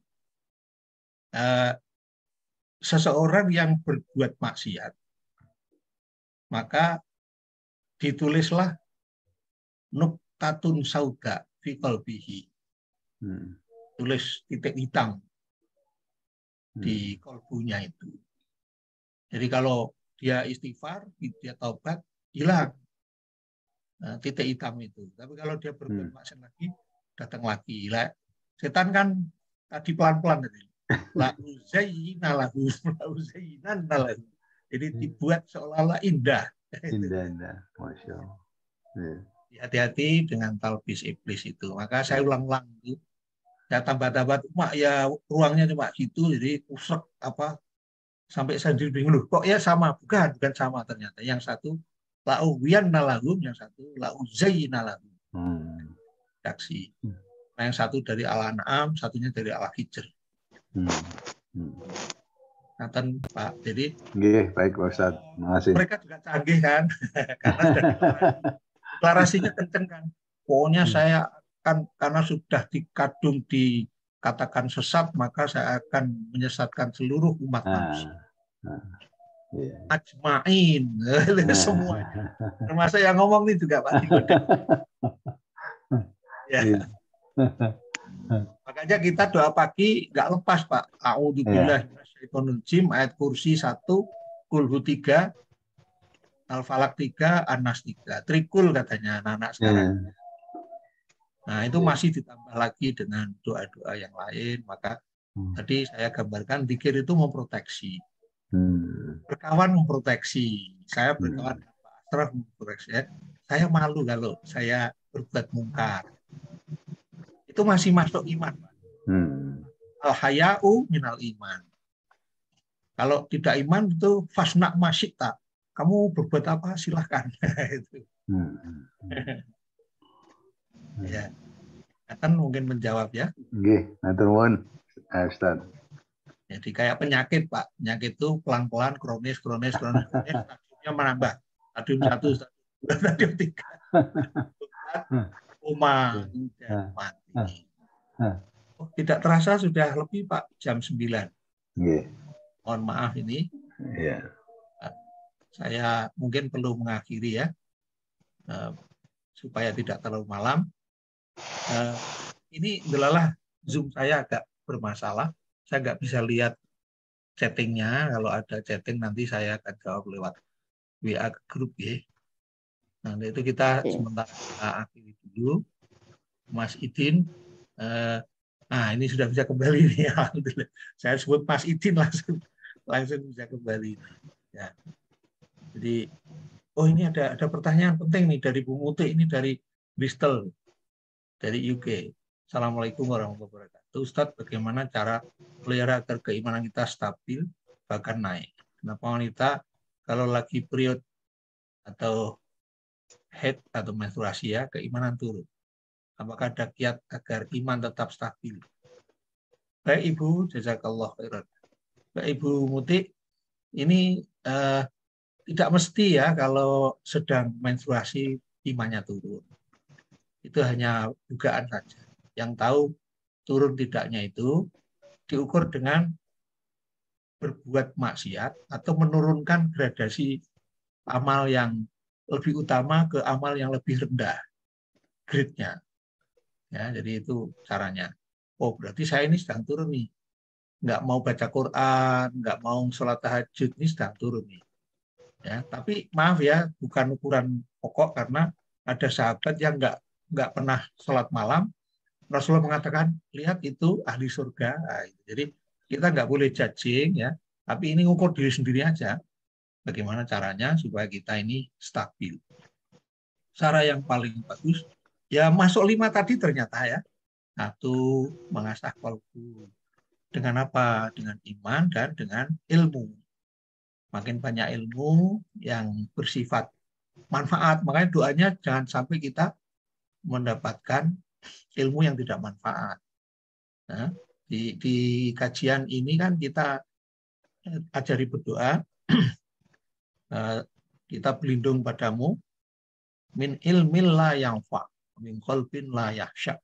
seseorang yang berbuat maksiat, maka ditulislah nuktatun sauda fi qalbihi. Tulis titik hitam di kolbunya itu. Jadi kalau dia istighfar, dia taubat, hilang titik hitam itu. Tapi kalau dia berbuat maksiat lagi, datang lagi. Setan kan tadi pelan-pelan tadi. La uzayyina lahu, la uzayyinan lahu. Jadi dibuat seolah-olah indah. Indah, Masya Allah. Hati-hati dengan talbis iblis itu. Maka saya ulang-ulang itu. Ya tambah-tambah, mak ya ruangnya cuma gitu, jadi usek apa sampai saya sendiri bingung loh. Kok ya sama? Bukan sama ternyata. Yang satu la'uwiyan nalahum, yang satu la'uzayyin nalahum. Redaksi. Nah, yang satu dari Al-An'am, satunya dari Al-Hijr. Nathan Pak. Jadi baik Pak Ustaz. Makasih. Mereka juga canggih kan. Karena deklarasinya kenceng kan. Pokoknya saya akan, karena sudah dikadung dikatakan sesat, maka saya akan menyesatkan seluruh umat manusia. Ajmain. Semuanya. Termasuk yang ngomong ini juga Pak Digoda. Ya. Makanya kita doa pagi nggak lepas Pak. A'udzubillahi minasyaitonir rajim, ayat kursi 1, kulhu 3, Al-Falak 3, An-Nas 3. Trikul katanya anak-anak sekarang. Nah itu masih ditambah lagi dengan doa-doa yang lain. Maka tadi saya gambarkan zikir itu memproteksi. Berkawan memproteksi. Saya berkawan dengan Pak Asraf memproteksi. Saya malu kalau saya berbuat mungkar. Itu masih masuk iman. Al-haya'u minal iman. Kalau tidak iman itu fasna masyita. Kamu berbuat apa silahkan. Itu. Ya, akan mungkin menjawab ya. Ustaz. Jadi kayak penyakit Pak. Penyakit itu pelan-pelan, kronis, stadiumnya menambah. Stadium 1, stadium 2, stadium 3. Koma, mati. Oh, tidak terasa sudah lebih Pak, jam 9. Mohon maaf ini. Saya mungkin perlu mengakhiri ya. Supaya tidak terlalu malam. Ini adalah Zoom saya agak bermasalah. Saya nggak bisa lihat chattingnya. Kalau ada chatting nanti saya akan jawab lewat WA grup ya. Nah itu kita sementara akhiri dulu. Mas Idin. Nah ini sudah bisa kembali nih. Alhamdulillah. Saya sebut Mas Idin langsung bisa kembali. Ya. Jadi ini ada pertanyaan penting nih dari Bu Muti, ini dari Bristol, dari UK. Assalamualaikum warahmatullahi wabarakatuh. Ustadz, bagaimana cara pelihara agar keimanan kita stabil bahkan naik? Kenapa wanita kalau lagi period atau haid atau menstruasi ya, keimanan turun. Apakah ada kiat agar iman tetap stabil? Baik Ibu, jazakallah khairan. Baik Ibu Muti, ini tidak mesti ya kalau sedang menstruasi imannya turun. Itu hanya dugaan saja. Yang tahu turun tidaknya itu diukur dengan berbuat maksiat atau menurunkan gradasi amal yang lebih utama ke amal yang lebih rendah grade-nya. Ya, jadi itu caranya. Oh, berarti saya ini sedang turun nih. Nggak mau baca Quran, nggak mau sholat tahajud, ini sedang turun nih. Ya, tapi maaf ya, bukan ukuran pokok karena ada sahabat yang nggak pernah sholat malam. Rasulullah mengatakan, lihat itu ahli surga. Nah, jadi kita nggak boleh judging ya, tapi ini ngukur diri sendiri aja. Bagaimana caranya supaya kita ini stabil. Cara yang paling bagus, ya masuk 5 tadi ternyata ya. Satu, mengasah kolbu. Dengan apa? Dengan iman dan dengan ilmu. Makin banyak ilmu yang bersifat manfaat. Makanya doanya jangan sampai kita mendapatkan ilmu yang tidak manfaat. Nah, di kajian ini kan kita ajari berdoa, kita berlindung padamu, min ilmin la yanfa, min qalbin la yakhsha,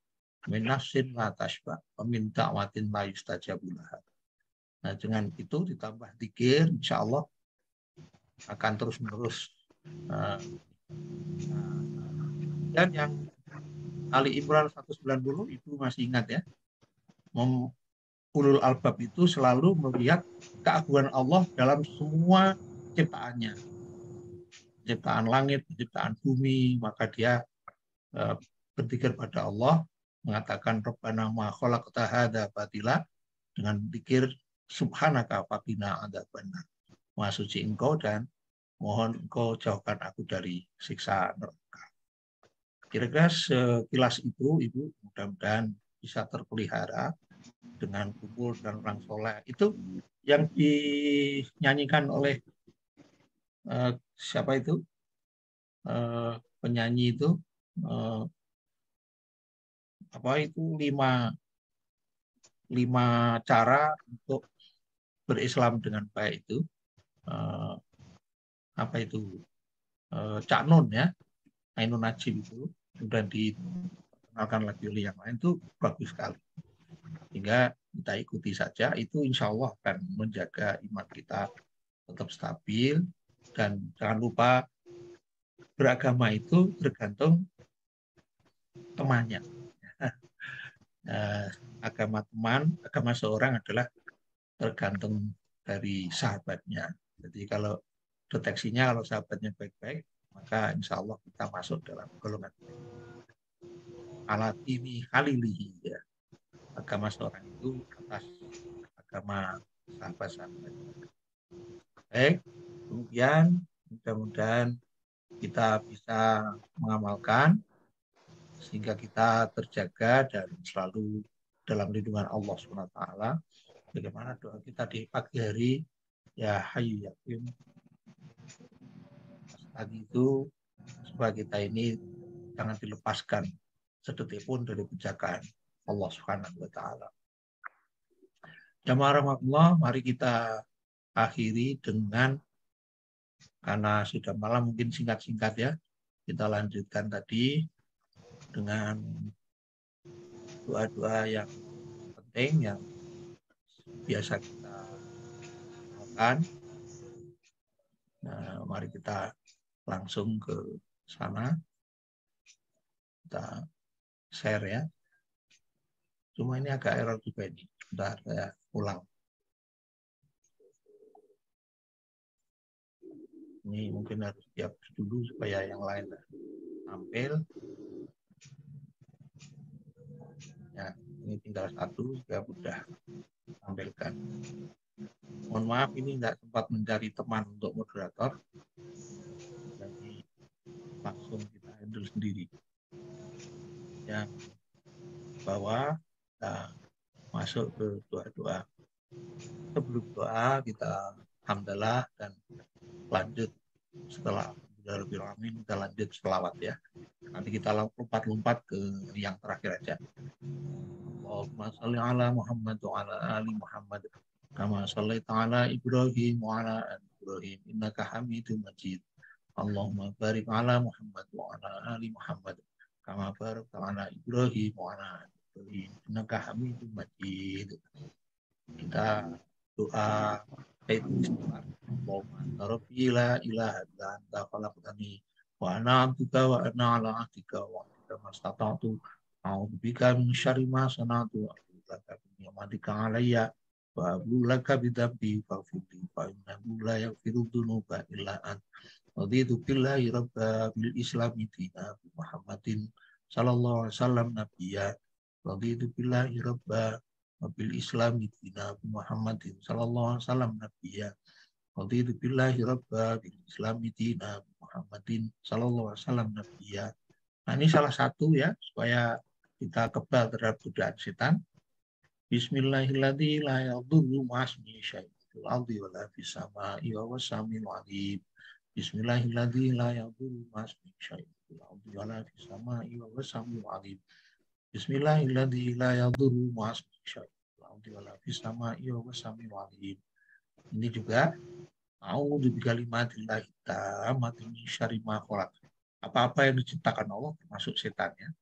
min nafsin la tashba, min da'watin la yustajabu laha. Nah, dengan itu ditambah zikir, insya Allah akan terus-menerus. Dan yang Ali Imran 190 itu masih ingat ya, ulul albab itu selalu melihat keagungan Allah dalam semua ciptaannya. Ciptaan langit, ciptaan bumi, maka dia berpikir pada Allah, mengatakan Rabbana ma khalaqta hadza batila, dengan pikir subhanaka faqina adzabannar. Maha suci Engkau dan mohon Engkau jauhkan aku dari siksa neraka. Kira-kira sekilas itu, Ibu, mudah-mudahan bisa terpelihara dengan kumpul dan orang soleh. Itu yang dinyanyikan oleh siapa itu? Penyanyi itu apa itu lima cara untuk berislam dengan baik itu apa itu Cak Nun ya, Ainun Najib itu sudah dikenalkan lagi oleh yang lain, itu bagus sekali. Sehingga kita ikuti saja, itu insya Allah akan menjaga iman kita tetap stabil. Dan jangan lupa beragama itu tergantung temannya. Agama teman, agama seorang adalah tergantung dari sahabatnya. Jadi kalau deteksinya kalau sahabatnya baik-baik, maka insya Allah kita masuk dalam golongan alat ini halilihi ya. Agama seorang itu atas agama sahabat-sahabat. Baik, kemudian mudah-mudahan kita bisa mengamalkan sehingga kita terjaga dan selalu dalam lindungan Allah SWT. Bagaimana doa kita di pagi hari, ya Hayyu ya Qayyum. Tadi itu supaya kita ini jangan dilepaskan sedetik pun dari pijakan Allah Subhanahu wa taala. Jamaah rahmatullah, mari kita akhiri dengan, karena sudah malam mungkin singkat-singkat ya, kita lanjutkan tadi dengan doa-doa yang penting yang biasa kita lakukan. Nah, mari kita langsung ke sana. Kita share ya. Cuma ini agak error juga ini. Bentar, saya ulang. Ini mungkin harus dihapus dulu supaya yang lain tampil. Ya, ini tinggal satu sudah mudah tampilkan. Mohon maaf ini tidak sempat mencari teman untuk moderator. Jadi langsung kita handle sendiri. Yang bawah kita masuk ke doa-doa. Sebelum doa kita hamdalah dan lanjut setelah Alhamdulillahirobbilalamin. Kita lanjut selawat ya. Nanti kita lompat-lompat ke yang terakhir aja. Allahumma sholli ala Muhammad wa ala ali Muhammad kama shallaita ala Ibrahim wa ala ali Ibrahim innaka Hamidum Majid. Allahumma barik ala Muhammad wa ala ali Muhammad kama barakta ala Ibrahim wa ala ali Ibrahim innaka Hamidum Majid. Kita doa istighfar. Allahumma anta rabbi la ilaha illa anta khalaqtani wa ana 'abduka wa ana 'ala 'ahdika wa 'ahdika mastata'tu. A'udzubika min syarri ma sana'tu wa a'udzu bika min ni'matika 'alayya wa a'udzu laka bidzambi faghfirli fa innahu la yaghfiru dzunuba illa anta. Raditu billahi rabba bil islami dina Muhammadin sallallahu alaihi wasallam nabiyya. Raditu billahi rabba bil islami dina Muhammadin sallallahu alaihi wasallam nabiyya. Raditu billahi rabba bil islami dina Muhammadin sallallahu alaihi wasallam nabiyya. Nah, ini salah satu ya supaya kita kebal terhadap godaan setan. Bismillahirrahmanirrahim. La yadurru ma'asmi syai'un fil ardi wa la fis sama'i wa huwas samiul 'alim. Bismillahirrahmanirrahim. La yadurru ma'asmi syai'un fil ardi wa la fis sama'i wa huwas samiul 'alim. Bismillahirrahmanirrahim. La yadurru ma'asmi syai'un fil ardi wa la fis sama'i wa huwas samiul 'alim. Ini juga a'udzu bikalimatillahi tammati min syarri ma khalaq. Apa-apa yang diciptakan Allah termasuk setannya.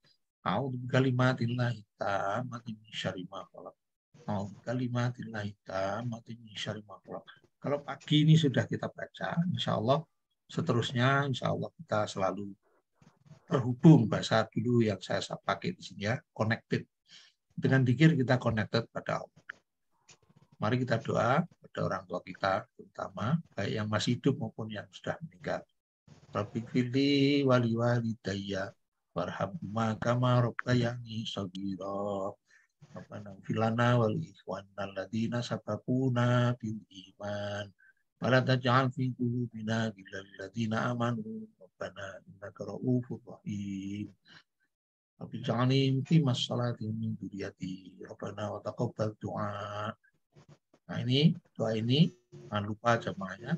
A'udzu bikalimatillahi tammati min syarri ma khalaq. A'udzu bikalimatillahi tammati min syarri ma khalaq. Kalau pagi ini sudah kita baca, insya Allah seterusnya insya Allah kita selalu terhubung. Bahasa dulu yang saya pakai di sini ya, connected. Dengan zikir kita connected pada Allah. Mari kita doa pada orang tua kita, terutama baik yang masih hidup maupun yang sudah meninggal. Rabbighfirli wali walidayya warhamhuma kama rabbayani shaghira. Rabbana ighfir lana wal ikhwanina alladziina sabaquna bil iman. Wa la taj'al fi qulubina ghillan lil ladziina amanu. Rabbana innaka ra'ufur rahim. Rabbi ij'alni muqimas sholati min dzurriyyati. Rabbana wa taqabbal du'a. Nah, ini doa ini jangan lupa jemaahnya.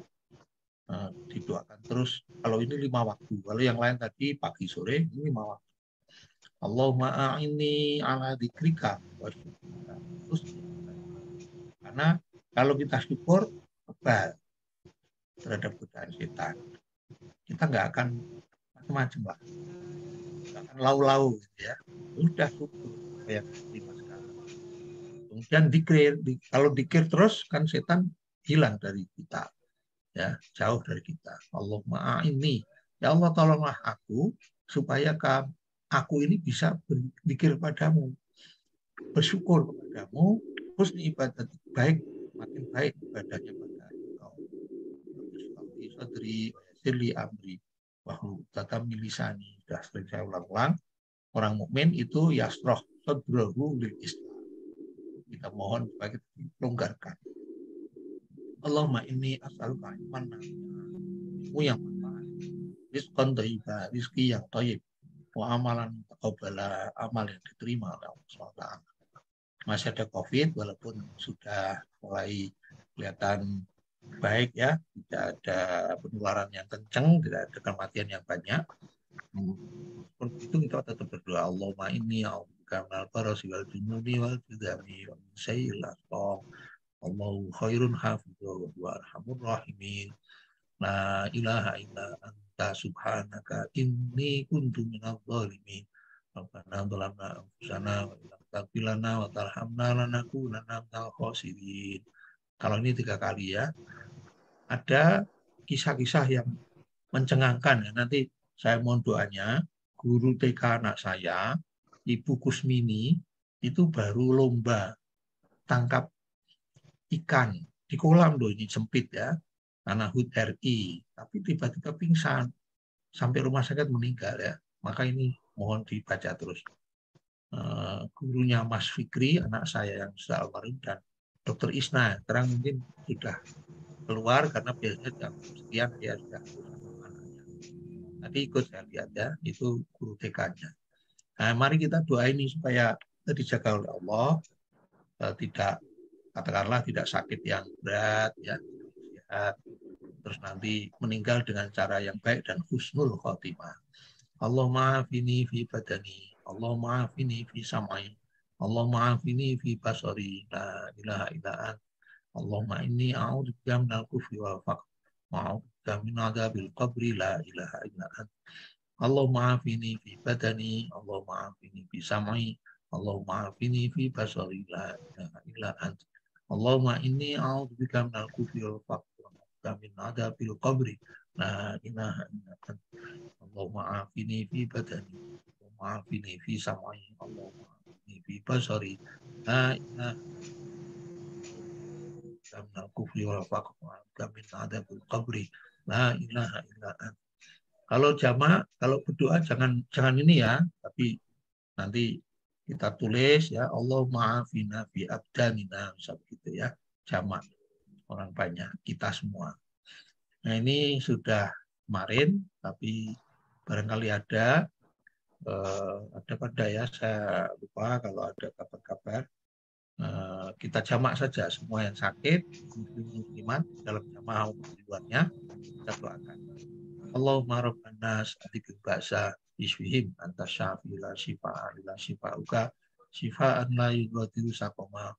Didoakan terus. Kalau ini 5 waktu, kalau yang lain tadi pagi sore, ini 5 waktu. Allahumma a'inni ala dzikrika wa syukrika. Terus karena kalau kita syukur kebal terhadap godaan setan, kita nggak akan macam-macam lah, nggak akan lau-lau gitu ya. Udah syukur kayak terima sekarang. Kemudian kalau dikir terus kan setan hilang dari kita. Ya, jauh dari kita. Allahumma a'inni, ya Allah tolonglah aku supaya aku ini bisa berzikir padamu, bersyukur kepadamu, husni ibadat, baik makin baik ibadahnya pada Engkau. Sadri sirli amri wahlu tatam milisani. Sudah sering saya ulang-ulang. Orang mukmin itu yasroh sadrahu lil Islam. Kita mohon supaya kita dilonggarkan. Allahumma inni as'aluka ilman nafi'an yang manfaat, rizqan thayyiban, rizki yang thayyib, wa amalan taqabbala, amal yang diterima oleh Allah SWT. Masih ada COVID walaupun sudah mulai kelihatan baik ya, tidak ada penularan yang kencang, tidak ada kematian yang banyak. Seperti itu kita tetap berdoa. Allahumma inni a'udzubika minal barasi wal jununi wal judami wa min sayyi'il asqam. Allahu khairun hafidhu wa arhamur rahimin. La ilaha illa anta subhanaka inni kuntu minadh dhalimin. Rabbana dhalamna anfusana wa illam taghfir lana wa tarhamna lanakunanna minal khasirin. Kalau ini 3 kali ya. Ada kisah-kisah yang mencengangkan ya. Nanti saya mohon doanya, guru TK anak saya, Ibu Kusmini, itu baru lomba tangkap ikan di kolam loh, ini sempit ya, tanah HUT RI, tapi tiba-tiba pingsan sampai rumah sakit meninggal ya. Maka ini mohon dibaca terus. Gurunya Mas Fikri, anak saya yang sudah almarhum, dan Dr. Isna, sekarang mungkin sudah keluar karena biasanya jam sekian dia sudah anaknya. Tadi ikut saya lihat ya, itu guru TK-nya. Nah, mari kita doa ini supaya dijaga oleh Allah, tidak katakanlah tidak sakit yang berat ya, sehat. terus nanti meninggal dengan cara yang baik dan husnul khotimah. Allahumma afini fi badani, Allahumma afini fi sam'i, Allahumma afini fi basari, la ilaha illa ant. Allahumma inni a'udzubika minal kufri wal faqr wa a'udzubika min adzabil qabri, la ilaha illa ant. Allahumma afini fi badani, Allahumma afini fi sam'i, Allahumma afini fi basari, la ilaha illa ant. Allahumma inni a'udzubika minal kufri wal faqr wa a'udzubika min adzabil qabri, la ilaha illa ant. Allahumma afini fi badani, Allahumma afini fi sam'i, Allahumma afini fi basari, la ilaha minal kufri wal faqr wa a'udzubika min adzabil qabri, la ilaha illa ant. Kalau jamak, kalau berdoa jangan ini ya, tapi nanti kita tulis ya, Allahumma afina fi abdanina, bisa begitu ya, jamak orang banyak, kita semua. Nah ini sudah kemarin, tapi barangkali ada pada ya, saya lupa kalau ada kabar-kabar. Kita jamak saja semua yang sakit, musliman dalam jamaah maupun di luarnya, kita doakan. Allahumma rabban nas atiqil ba'sa isfihim anta syafi la shifa'uka shifa'an la yughadiru saqama.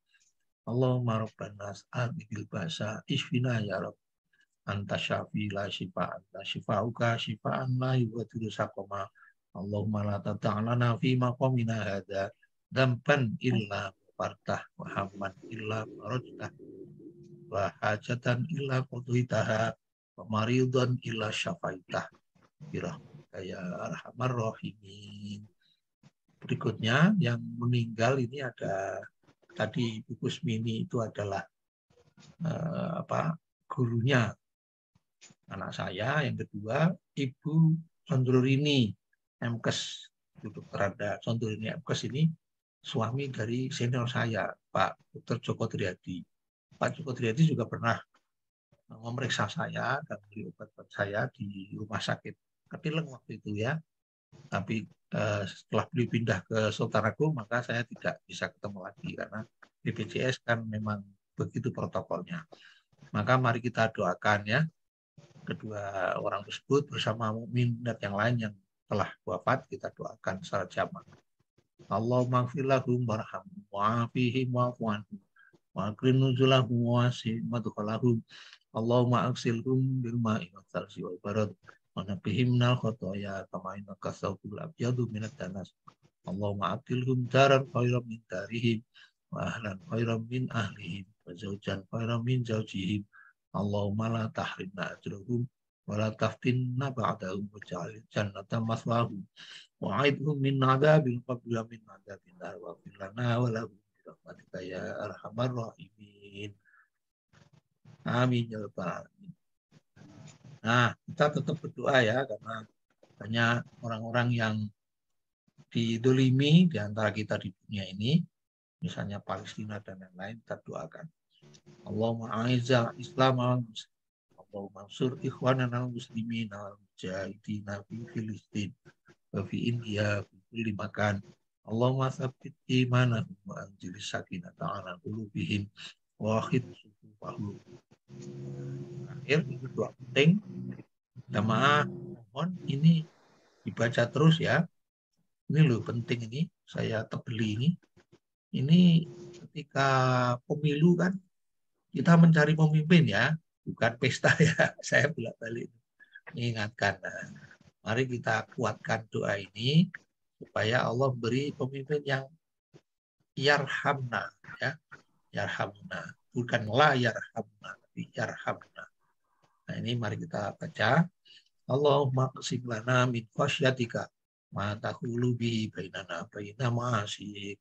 Allahumma rabban nas atiqil ba'sa isfina ya Rabb anta syafi la shifa'uka shifa'an la yughadiru saqama. Allahumma la tata'alana fi maqamina hadha damban illa fartah wa hamman illa farajtah wa hajatan illa qadhitaha maridun illa syafaitah birahmatika ya arhamar rahimin. Berikutnya yang meninggal ini ada tadi Ibu Kusmini, itu adalah gurunya anak saya. Yang kedua Ibu Sondrurini MKes, Dr. Anda Sondrurini MKes ini suami dari senior saya, Pak Dr. Joko Triadi. Pak Joko Triadi juga pernah memeriksa saya dan beli obat-obat saya di rumah sakit Ketilang waktu itu ya. Tapi setelah beliau pindah ke Sultan Agung, maka saya tidak bisa ketemu lagi karena BPJS kan memang begitu protokolnya. Maka mari kita doakan ya kedua orang tersebut bersama mukmin dan yang lain yang telah wafat, kita doakan secara jamaah. Allahumma ighfir lahum warhamhum wa'afihim wa'fu anhum wa akrim nuzulahum wa wasi' madkhalahum. Allahumma aksilhum bil ma'i wal thalji wal barad wa nabihim minal khotoya kama innaka thawbul abyadu minad danas. Allahumma akilhum daran khairan min darihim wa ahlan khairan min ahlihim wa zawjan khairan min zawjihim. Allahumma la tahrimna ajrahum wa la taftinna ba'dahum wa ja'al jannata maswahum wa a'idhum min adzabil qabri wa min adzabin nar wa fir lana wa lahum bi rahmatika ya arhamar rahimin. Amin ya rabbal alamin. Nah, kita tetap berdoa ya, karena banyak orang-orang yang didolimi di antara kita di dunia ini, misalnya Palestina dan lain-lain, kita doakan. Allahumma a'izzal Islam wal muslimin, Allahumma ansur ikhwanana al muslimin al mujahidina fi Filistin wa fi India fi kulli makan. Allahumma tsabbit imanahum wa anzilis sakinata ala qulubihim wa akhid sufufahum. Terakhir, itu doa penting. Jamaah mohon ini dibaca terus ya. Ini loh penting ini, saya tebeli ini. Ini ketika pemilu kan kita mencari pemimpin ya, bukan pesta ya. Saya bolak-balik mengingatkan. Nah, mari kita kuatkan doa ini supaya Allah beri pemimpin yang yarhamna ya. Yarhamna, bukan la yarhamna, tapi yarhamna. Nah, ini mari kita baca. Allahumma qsim lana min khasyatika ma tahulu bihi bainana baina ma'asik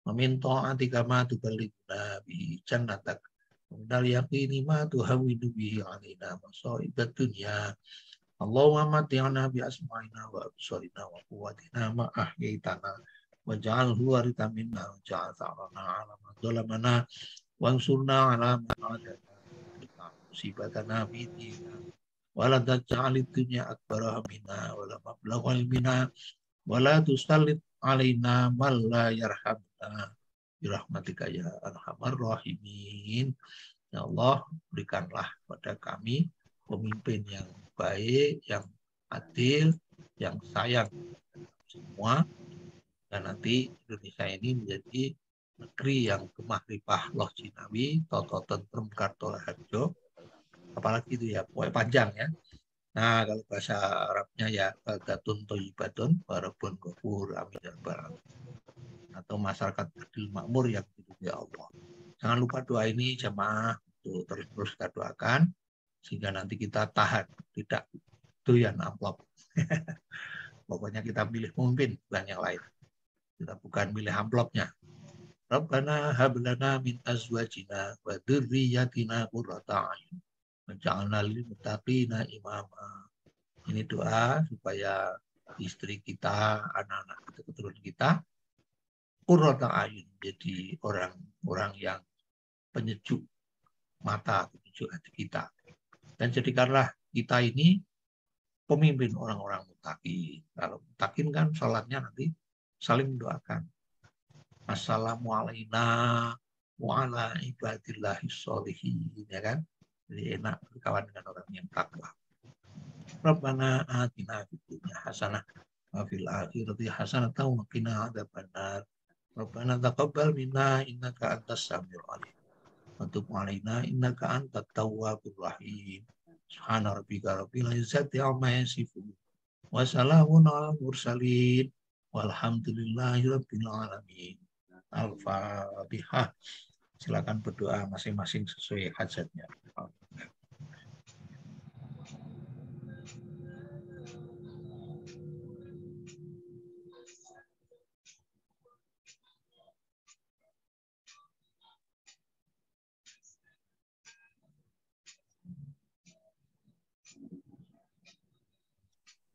wa min ta'atika ma tuballighuna bihi jannatak wa minal yaqini ma tuhawwinu bihi 'alaina masa'ibad dunya. Allahumma mati'na bi asma'ina wa absarina wa quwwatina ma ahyaitana waj'alhu waritha minna waj'al tha'rana 'ala man zalamana wansurna 'ala man 'adana musibatana fi dinina wala taj'alid dunya akbara hammina wala mablagha ilmina wala tusallit alaina man la yarhamna birahmatika ya arhamar rahimin. Ya Allah, berikanlah pada kami pemimpin yang baik, yang adil, yang sayang semua, dan nanti Indonesia ini menjadi negeri yang gemah ripah loh jinawi, toto tentrem kartola harjo, apalagi itu ya, pokoknya panjang ya. Nah, kalau bahasa Arabnya ya baldatun thayyibatun warabun ghafur, amin ya rabbal alamin. Atau masyarakat adil makmur yang diridhoi Allah. Jangan lupa doa ini jamaah untuk terus kita doakan sehingga nanti kita tahan, tidak doyan amplop. Pokoknya kita pilih pemimpin, bukan yang lain. Kita bukan milih amplopnya. Rabbana hablana min azwajina wa dzurriyyatina qurrata a'yun waj'alna lil muttaqina imama. Ini doa supaya istri kita, anak-anak kita, keturunan kita qurrata a'yun, jadi orang-orang yang penyejuk mata, penyejuk hati kita. Dan jadikanlah kita ini pemimpin orang-orang muttaqin. Kalau muttaqin kan salatnya nanti saling mendoakan. Assalamualaikum wa ala ibadillahis sholihin, ya kan? Jadi enak berkawan dengan orang yang takwa. Rabbana atina fid dunya hasanah wa fil akhirati hasanah wa qina adzabannar. Rabbana taqabbal minna innaka antas samiul alim. Wa tub alaina innaka antat tawwabur rahim. Subhana rabbika rabbil izzati amma yasifun. Wa salamun alal mursalin. Walhamdulillahi rabbil alamin. Al-Fatihah. Silakan berdoa masing-masing sesuai hajatnya.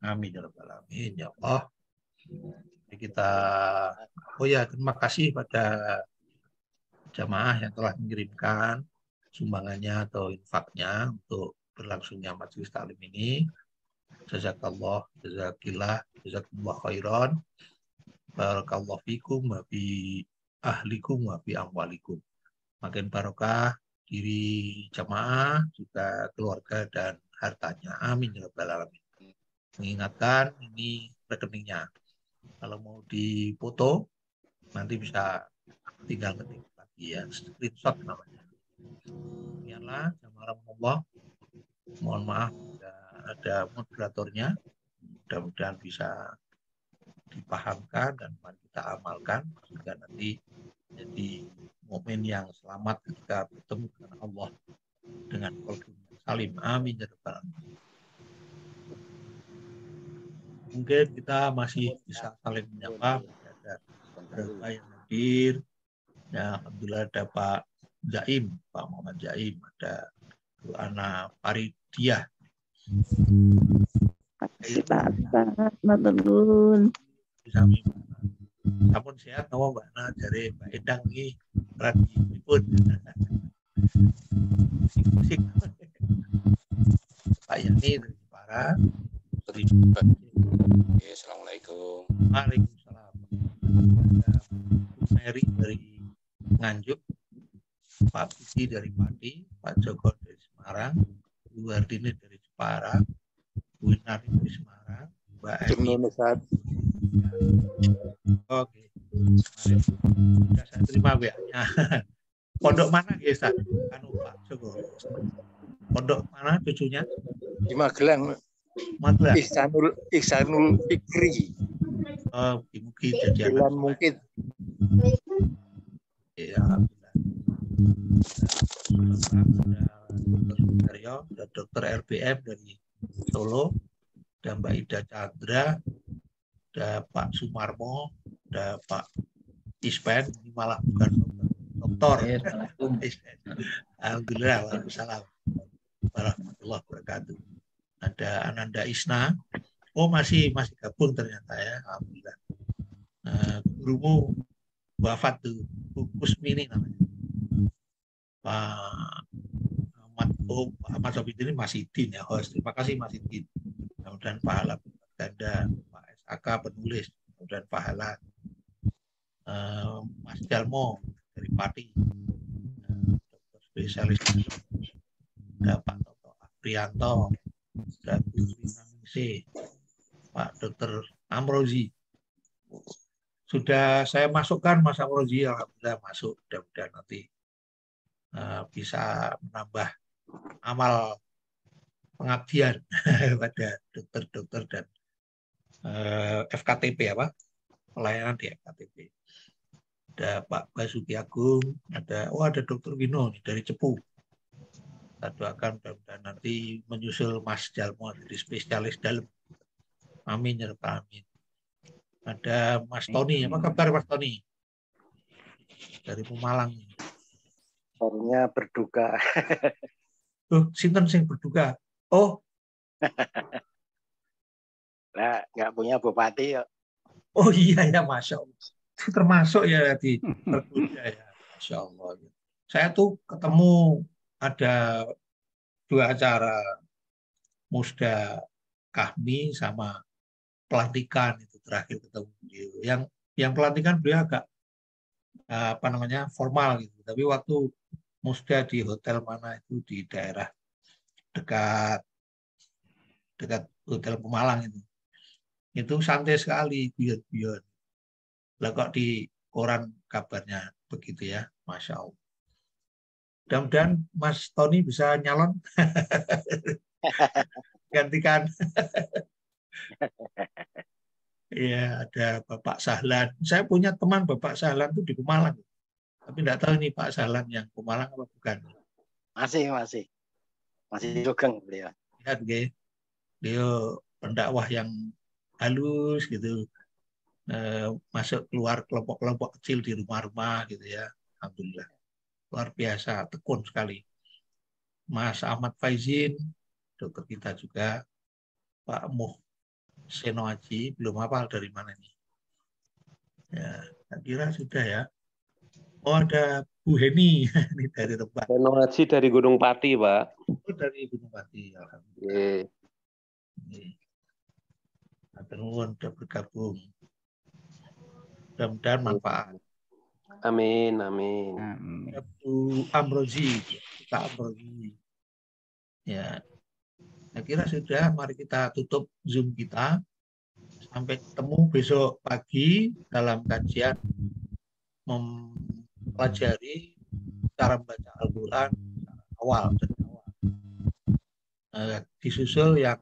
Amin ya rabbal alamin ya Allah. Kita terima kasih pada jamaah yang telah mengirimkan sumbangannya atau infaknya untuk berlangsungnya majelis taklim ini. Jazakallah, jazakillah, jazakumullah khairan. Barakallahu fikum wa fi ahlikum wa fi amwalikum. Makin barokah diri jamaah, juga keluarga dan hartanya. Amin ya rabbal alamin. Mengingatkan ini rekeningnya. Kalau mau dipoto nanti bisa tinggal ketik lagi ya, screenshot namanya. Demikianlah jamaah Allah. Mohon maaf ada moderatornya. Mudah-mudahan bisa dipahamkan dan mari kita amalkan sehingga nanti jadi momen yang selamat ketika bertemu dengan Allah dengan qalbun salim. Amin ya rabbal alamin. Mungkin kita masih bisa saling menyapa. Ada beberapa yang hadir. Ya, alhamdulillah ada Pak Jaim, Pak Muhammad Jaim, ada Bu Ana Faridiah. Pak Maturnuwun. Sami. Sampun sehat nawa Mbak Ana dari Mbak Endang iki radipun. Musik. Pak Yani dari Jepara. Assalamualaikum. Waalaikumsalam. Ada Bu Mary dari Nganjuk, Pak Budi dari Pati, Pak Joko dari Semarang, Bu Hardini dari Jepara, Bu Inari dari Semarang, Mbak Emi. Oke. Sudah saya terima WA-nya. Pondok mana ya Ustaz? Anu Pak Joko. Pondok mana cucunya? Di Magelang. Magelang. Ihsanul Fikri. Oh, mungkin jadi Bulan mungkin. Ya, alhamdulillah. Ada Dr. Sudaryo, ada Dr. RBM dari Solo, ada Mbak Ida Chandra, ada Pak Sumarmo, ada Pak Ispen, ini malah bukan dokter. Alhamdulillah, waalaikumsalam warahmatullahi wabarakatuh. Ada Ananda Isna, oh masih gabung ternyata ya, alhamdulillah. Gurumu wafat tuh, Bu Kusmini namanya. Pak Ahmad Sofidin ini Mas Idin ya host. Terima kasih Mas Idin. Kemudian pahala ganda Pak SAK penulis, kemudian pahala Mas Jalmo dari Pati, dokter spesialis, ada Pak Toto Prianto, dan Bu Ningsih, Pak Dr. Amrozi. Sudah saya masukkan Mas Amrozi, alhamdulillah masuk. Mudah-mudahan nanti bisa menambah amal pengabdian pada dokter-dokter dan FKTP pelayanan di FKTP. Ada Pak Basuki Agung, ada Dr. Wino nih, dari Cepu. Kita doakan mudah-mudahan nanti menyusul Mas Jalmo dari spesialis dalam. Amin ya rabbal alamin. Ada Mas Tony, apa kabar Mas Tony? Dari Pemalang. Barunya berduka. Sinten sing berduka? Oh. Nah, nggak punya bupati ya. Oh iya ya, Masya Allah. Itu termasuk ya di tergoda ya, Masya Allah. Saya tuh ketemu ada 2 acara Musda Kahmi sama pelantikan itu terakhir ketemu beliau. Yang pelantikan beliau agak formal gitu. Tapi waktu Musda di hotel mana itu di daerah dekat Hotel Pemalang itu santai sekali, guyon-guyon. Lah kok di koran kabarnya begitu ya, Masya Allah. Mudah-mudahan Mas Tony bisa nyalon gantikan. Ya, ada Bapak Sahlan. Saya punya teman Bapak Sahlan itu di Pemalang. Tapi tidak tahu ini Pak Sahlan yang Pemalang apa bukan. Masih Sugeng beliau. Lihat, beliau pendakwah yang halus gitu. Masuk keluar kelompok-kelompok kecil di rumah-rumah gitu ya. Alhamdulillah. Luar biasa, tekun sekali. Mas Ahmad Faizin, dokter kita juga. Pak Muh Seno Haji, belum hafal dari mana ini. Ya, saya kira sudah ya. Oh, ada Bu Heni ini dari Rembang. Seno Haji dari Gunung Pati, Pak. Oh, dari Gunung Pati, alhamdulillah. Nuwun sudah bergabung. Mudah-mudahan manfaat. Amin. Bu Amrozi, Pak Amrozi. Ya, saya kira sudah. Mari kita tutup Zoom kita. Sampai ketemu besok pagi dalam kajian mempelajari cara membaca Al-Quran awal. Disusul yang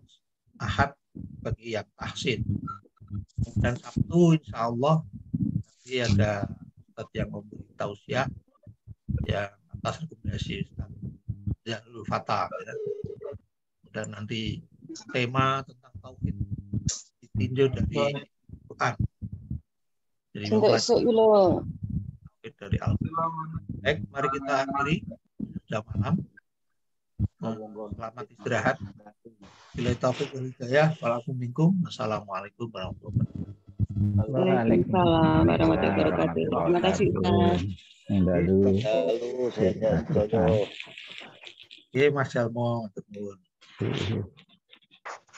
Ahad bagi yang tahsin. Dan Sabtu insya Allah nanti ada Ustaz yang memberi tausiah yang atas rekomendasi Ustaz Jalul Fatah ya. Dan nanti tema tentang tauhid ditinjau dari Quran. Jadi dari Al-Quran. Baik, mari kita akhiri sudah malam. Selamat istirahat. Bila taufik wal hidayah. Wassalamualaikum warahmatullahi wabarakatuh. Waalaikumsalam warahmatullahi wabarakatuh. Terima kasih Ustaz. Oke, Mas Jalmo.